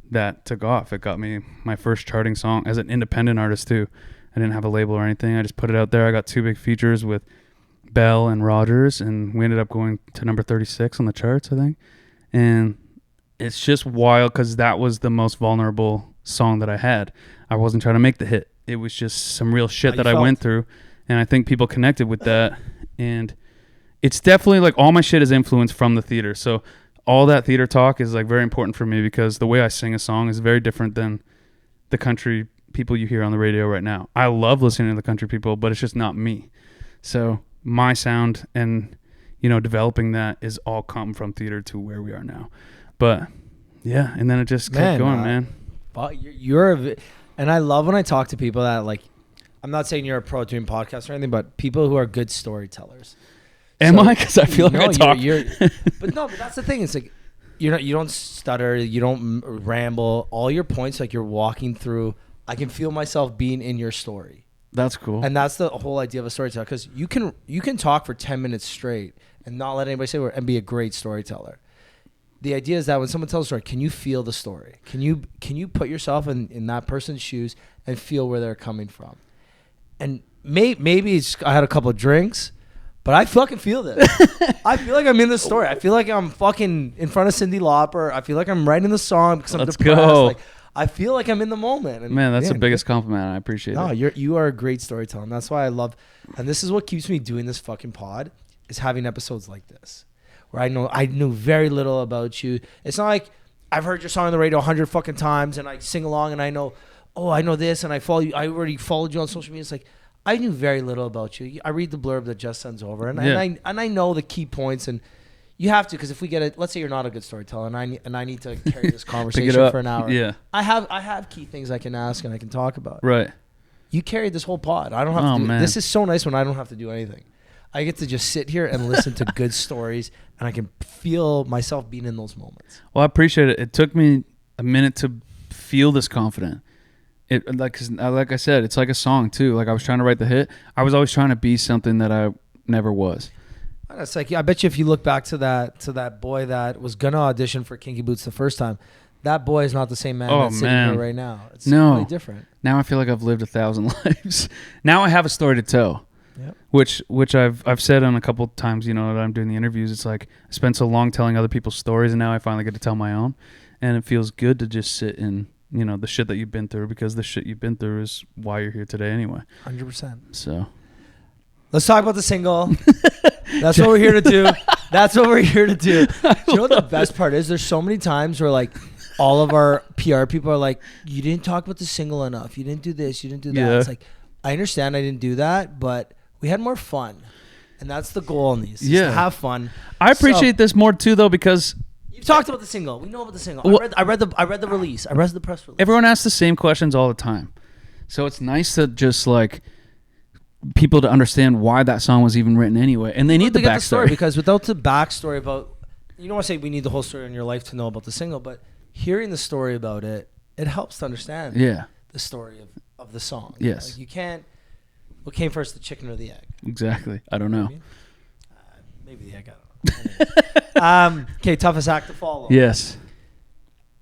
that took off. It got me my first charting song as an independent artist too. I didn't have a label or anything. I just put it out there. I got 2 big features with Bell and Rogers, and we ended up going to number 36 on the charts, I think. And it's just wild because that was the most vulnerable song that I had. I wasn't trying to make the hit. It was just some real shit that I went through, and I think people connected with that. And it's definitely like all my shit is influenced from the theater. So all that theater talk is like very important for me, because the way I sing a song is very different than the country people you hear on the radio right now. I love listening to the country people, but it's just not me. So my sound and, developing that is all come from theater to where we are now. But yeah, and then it just kept going, man. And I love when I talk to people that, like, I'm not saying you're a pro doing podcasts or anything, but people who are good storytellers. Am I? Because I feel like I talk. But that's the thing. It's like you don't stutter, you don't ramble. All your points, like, you're walking through. I can feel myself being in your story. That's cool. And that's the whole idea of a storyteller, because you can talk for 10 minutes straight and not let anybody say a word and be a great storyteller. The idea is that when someone tells a story, can you feel the story? Can you put yourself in that person's shoes and feel where they're coming from? And maybe I had a couple of drinks, but I fucking feel this. I feel like I'm in the story. I feel like I'm fucking in front of Cindy Lauper. I feel like I'm writing the song because I'm depressed. Go. Like, I feel like I'm in the moment. And man, that's the biggest compliment. I appreciate it. No, you are a great storyteller. And that's why I love, and this is what keeps me doing this fucking pod, is having episodes like this, where I knew very little about you. It's not like I've heard your song on the radio 100 fucking times and I sing along and I know this and I follow you. I already followed you on social media. It's like, I knew very little about you. I read the blurb that just sends over, and I know the key points, and you have to, because if we get it, let's say you're not a good storyteller, and I need to carry this conversation for an hour. Yeah, I have key things I can ask and I can talk about. Right. You carried this whole pod. I don't have to do. This is so nice when I don't have to do anything. I get to just sit here and listen to good stories, and I can feel myself being in those moments. Well, I appreciate it. It took me a minute to feel this confident. It like I said, it's like a song too. Like, I was trying to write the hit. I was always trying to be something that I never was. It's like, I bet you if you look back to that boy that was gonna audition for Kinky Boots the first time, that boy is not the same man that's sitting here right now. It's really different. Now I feel like I've lived 1,000 lives. Now I have a story to tell. Yep. Which I've said on a couple times, that I'm doing the interviews. It's like I spent so long telling other people's stories, and now I finally get to tell my own, and it feels good to just sit in the shit that you've been through, because the shit you've been through is why you're here today anyway. 100%. So let's talk about the single. That's what we're here to do. That's what we're here to do. Do you know what the best part is? There's so many times where like all of our PR people are like, you didn't talk about the single enough. You didn't do this. You didn't do that. Yeah. It's like, I understand I didn't do that, but we had more fun. And that's the goal in these. Yeah. To have fun. I appreciate this more too, though, because you've talked about the single. We know about the single. Well, I read the release. I read the press release. Everyone asks the same questions all the time. So it's nice to just like people to understand why that song was even written anyway. And they need the backstory. Because without the backstory about, you don't want to say we need the whole story in your life to know about the single, but hearing the story about it, it helps to understand the story of the song. Yes. Like you can't, what came first, the chicken or the egg? Exactly. I don't know. Maybe the egg. I don't know. Okay, toughest act to follow. Yes.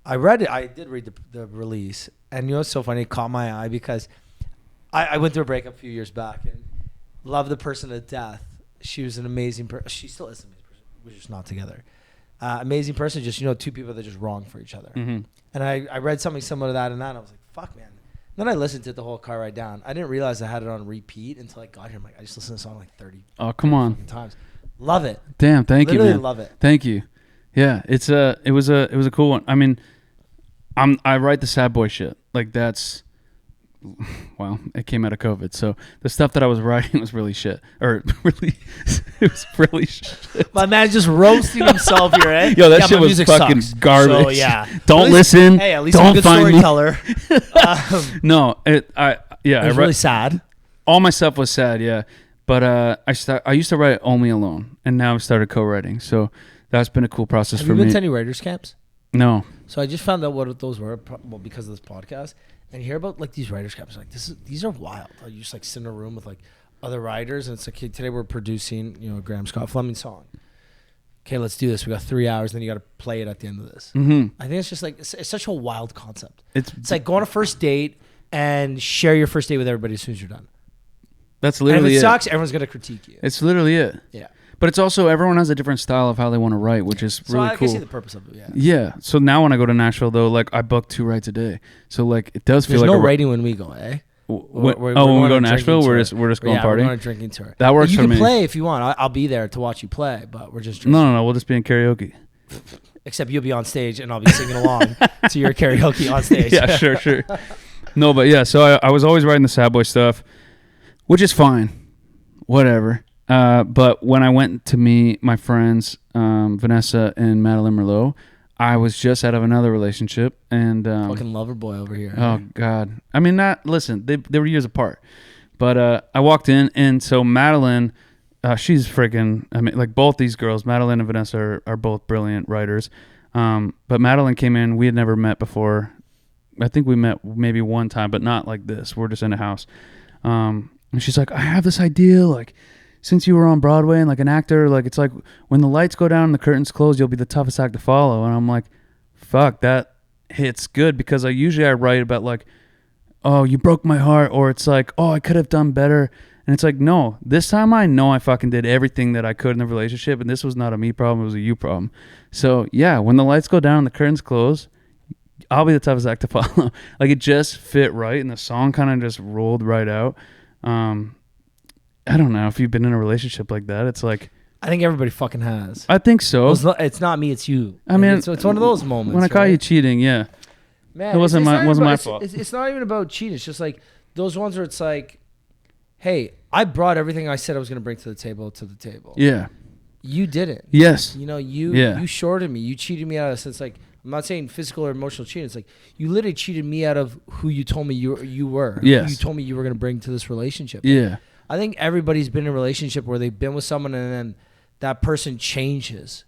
I read it. I did read the release. And what's so funny? It caught my eye because I went through a breakup a few years back and loved the person to death. She was an amazing person. She still is an amazing person. We're just not together. Amazing person, just, two people that are just wrong for each other. Mm-hmm. And I read something similar to that, and I was like, fuck, man. Then I listened to it the whole car ride down. I didn't realize I had it on repeat until I got here. I'm like, I just listened to the song like 30 times. Love it. Damn, thank you, man. Literally love it. Thank you. Yeah, it was a cool one. I mean, I write the sad boy shit. Like that's, well, it came out of COVID. So the stuff that I was writing was really shit. Or really, it was really shit. My man's just roasting himself here, eh? Yo, that shit was fucking sucks. garbage. So, yeah. Don't listen. Hey, at least don't I'm a good find storyteller. No, it was really sad. All my stuff was sad, yeah. But I used to write only alone, and now I've started co-writing. So that's been a cool process for me. Have you been to any writers' camps? No. So I just found out what those were, because of this podcast, and hear about like these writers' camps. Like these are wild. You just like sit in a room with like other writers, and it's like, hey, today we're producing a Graham Scott Fleming song. Okay, let's do this. We got 3 hours, then you got to play it at the end of this. Mm-hmm. I think it's just like it's such a wild concept. It's like go on a first date and share your first date with everybody as soon as you're done. That's literally and if it it. sucks, everyone's gonna critique you. It's literally it. Yeah. But it's also everyone has a different style of how they want to write, which is really cool. I can see the purpose of it. Yeah. Yeah. So now when I go to Nashville, though, like I book 2 rides a day. So like it does feel There's like no writing when we go, eh? When we go to Nashville, we're just going partying. We're on a drinking tour. That works for me. You can play if you want. I'll be there to watch you play, but we're just drinking. No. We'll just be in karaoke. Except you'll be on stage and I'll be singing along to your karaoke on stage. Yeah, sure. No, but yeah. So I was always writing the sad boy stuff, which is fine. Whatever. But when I went to meet my friends, Vanessa and Madeline Merlot, I was just out of another relationship, and fucking lover boy over here. Oh God! I mean, listen, they were years apart, but I walked in, and so Madeline, she's freaking. I mean, like both these girls, Madeline and Vanessa, are both brilliant writers. But Madeline came in. We had never met before. I think we met maybe one time, but not like this. We're just in a house, and she's like, "I have this idea, like." Since you were on Broadway and like an actor, like it's like when the lights go down and the curtains close, you'll be the toughest act to follow. And I'm like, fuck, that hits good, because I write about like, oh, you broke my heart, or it's like, oh, I could have done better. And it's like, no, this time I know I fucking did everything that I could in the relationship, and this was not a me problem, it was a you problem. So yeah, when the lights go down and the curtains close, I'll be the toughest act to follow. Like it just fit right, and the song kind of just rolled right out. I don't know if you've been in a relationship like that. It's like, I think everybody fucking has. I think so. It's not me, it's you. I mean, it's one of those moments. When I caught you cheating, yeah, man, it wasn't my fault. It's not even about cheating. It's just like those ones where it's like, hey, I brought everything I said I was going to bring to the table. Yeah, you didn't. Yes, you shorted me. You cheated me out of. So it's like, I'm not saying physical or emotional cheating. It's like you literally cheated me out of who you told me you were. Yes, who you told me you were going to bring to this relationship. Yeah. I think everybody's been in a relationship where they've been with someone and then that person changes.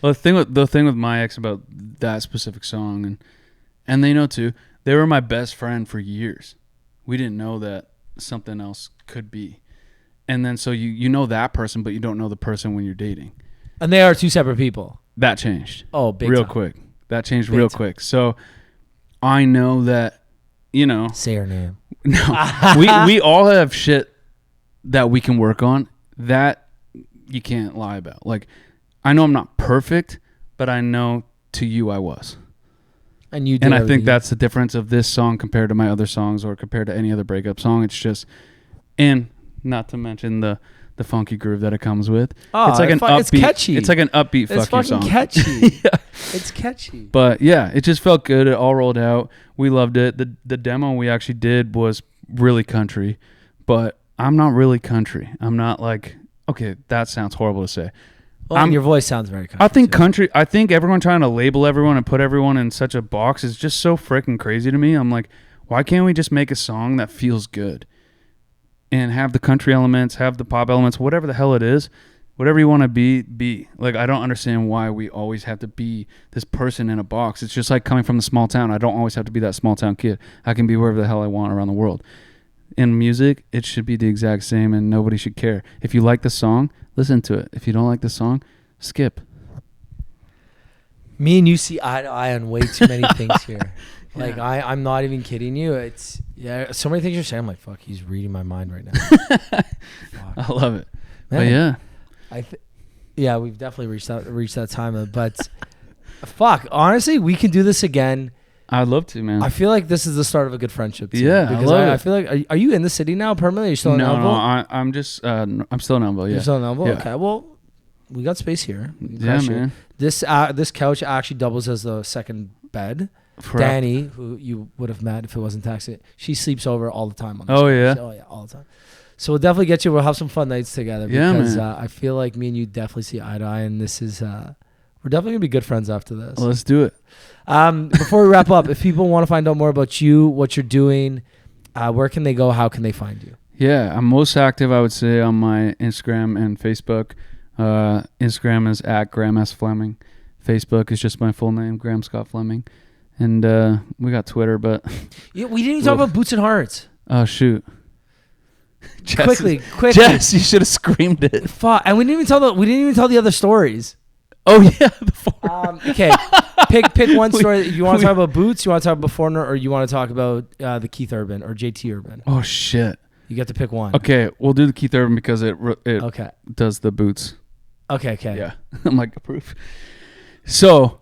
Well, the thing with my ex about that specific song, and they know too, they were my best friend for years. We didn't know that something else could be. And then so you know that person, but you don't know the person when you're dating. And they are 2 separate people. That changed. Oh, big real time. quick. That changed Big real time. quick. So I know that, Say her name. No. we all have shit that we can work on, that you can't lie about. Like, I know I'm not perfect, but I know to you I was. And you did. And I think that's the difference of this song compared to my other songs or compared to any other breakup song. It's just, and not to mention the funky groove that it comes with. Oh, it's like an upbeat. It's catchy. It's like an upbeat It's fucking fucking song. catchy. Yeah. It's catchy. But yeah, it just felt good. It all rolled out. We loved it. The demo we actually did was really country, but I'm not really country. I'm not like, okay, that sounds horrible to say. Well, your voice sounds very country. I think everyone trying to label everyone and put everyone in such a box is just so freaking crazy to me. I'm like, why can't we just make a song that feels good and have the country elements, have the pop elements, whatever the hell it is, whatever you want to be. Like, I don't understand why we always have to be this person in a box. It's just like coming from the small town. I don't always have to be that small town kid. I can be wherever the hell I want around the world. In music, it should be the exact same and nobody should care. If you like the song, listen to it. If you don't like the song, skip. Me and you see eye to eye on way too many things here. Like, I'm not even kidding you. It's, so many things you're saying. I'm like, fuck, he's reading my mind right now. I love it. Man, but yeah. We've definitely reached that time. But fuck, honestly, we can do this again. I'd love to, man. I feel like this is the start of a good friendship too. Yeah, because I feel like, are you in the city now permanently? Are you still in Elmvale? No, I'm just, I'm still in Elmvale, yeah. You're still in Elmvale? Yeah. Okay, well, we got space here. Yeah, man. This couch actually doubles as the second bed. Danny, who you would have met if it wasn't taxi, she sleeps over all the time on this couch. Yeah? Oh, yeah, all the time. So we'll definitely get you. We'll have some fun nights together. Yeah, because man. I feel like me and you definitely see eye to eye, and this is... we're definitely going to be good friends after this. Well, let's do it. Before we wrap up, if people want to find out more about you, what you're doing, where can they go? How can they find you? Yeah, I'm most active, I would say, on my Instagram and Facebook. Instagram is at Graham S. Fleming. Facebook is just my full name, Graham Scott Fleming. And we got Twitter, but... Yeah, we didn't even talk about Boots and Hearts. Oh, shoot. Quickly. Jess, you should have screamed it. Fuck. And we didn't even tell the other stories. Oh, yeah. Okay. Pick one story. You want to talk about Boots, you want to talk about Foreigner, or you want to talk about the Keith Urban or JT Urban? Oh, shit. You get to pick one. Okay, we'll do the Keith Urban because it okay. does the Boots. Okay. Yeah. I'm like, approve. So,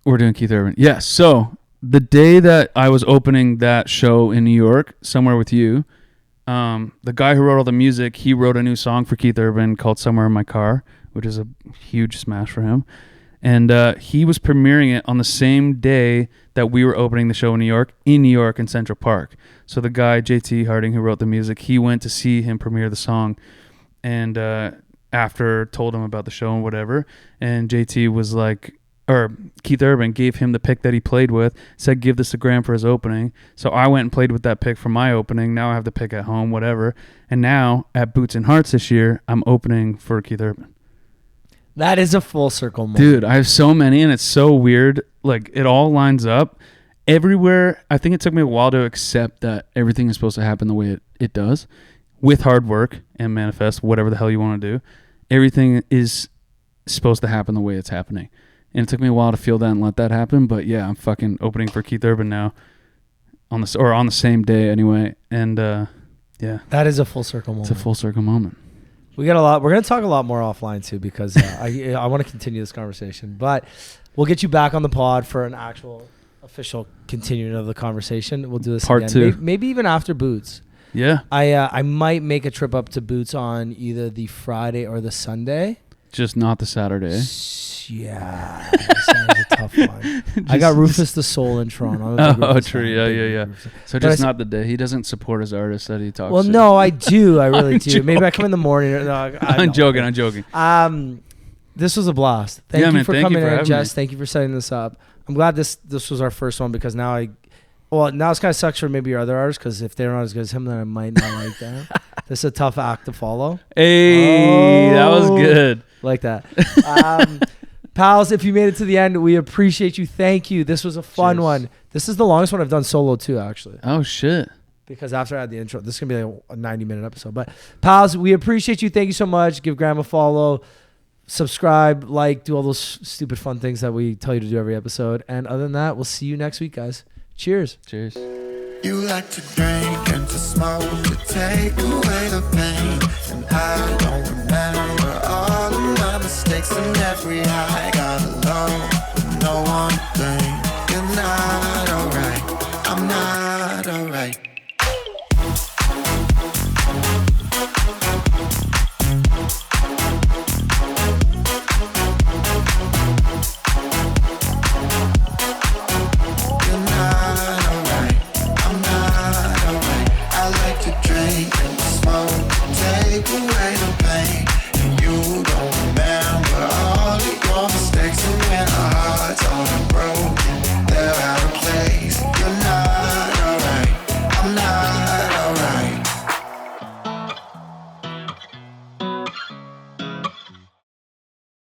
we're doing Keith Urban. Yeah, so the day that I was opening that show in New York, Somewhere With You, the guy who wrote all the music, he wrote a new song for Keith Urban called Somewhere in My Car, which is a huge smash for him. And he was premiering it on the same day that we were opening the show in New York in Central Park. So the guy, JT Harding, who wrote the music, he went to see him premiere the song. And after told him about the show and whatever, and JT was like, or Keith Urban gave him the pick that he played with, said give this to Graham for his opening. So I went and played with that pick for my opening. Now I have the pick at home, whatever. And now at Boots and Hearts this year, I'm opening for Keith Urban. That is a full circle moment. Dude, I have so many and it's so weird. Like, it all lines up. Everywhere, I think it took me a while to accept that everything is supposed to happen the way it does. With hard work and manifest, whatever the hell you want to do. Everything is supposed to happen the way it's happening. And it took me a while to feel that and let that happen. But yeah, I'm fucking opening for Keith Urban now. On the same day anyway. And yeah. That is a full circle moment. It's a full circle moment. We got a lot. We're going to talk a lot more offline too, because I want to continue this conversation. But we'll get you back on the pod for an actual official continuing of the conversation. We'll do this Part again. 2. Maybe even after Boots. Yeah. I might make a trip up to Boots on either the Friday or the Sunday. Just not the Saturday. Yeah. That was a tough one. I got Rufus the Soul in Toronto. Oh, true. Yeah. So just not the day. He doesn't support his artists that he talks to. Well, no, I do. I really do. Joking. Maybe I come in the morning. I'm joking. This was a blast. Thank you for coming in, Jess. Me. Thank you for setting this up. I'm glad this was our first one, because now it's kind of sucks for maybe your other artists, because if they're not as good as him, then I might not like them. This is a tough act to follow. Hey, that was good. Like that. Pals, if you made it to the end, we appreciate you. Thank you. This was a fun one. This is the longest one I've done solo too, actually. Oh, shit. Because after I had the intro, this is going to be like a 90-minute episode. But pals, we appreciate you. Thank you so much. Give Graham a follow. Subscribe, like, do all those stupid fun things that we tell you to do every episode. And other than that, we'll see you next week, guys. Cheers. Cheers. You like to drink and to smoke. take away the pain. And I don't remember all of my mistakes and every high. Got alone with no one thing. Good night.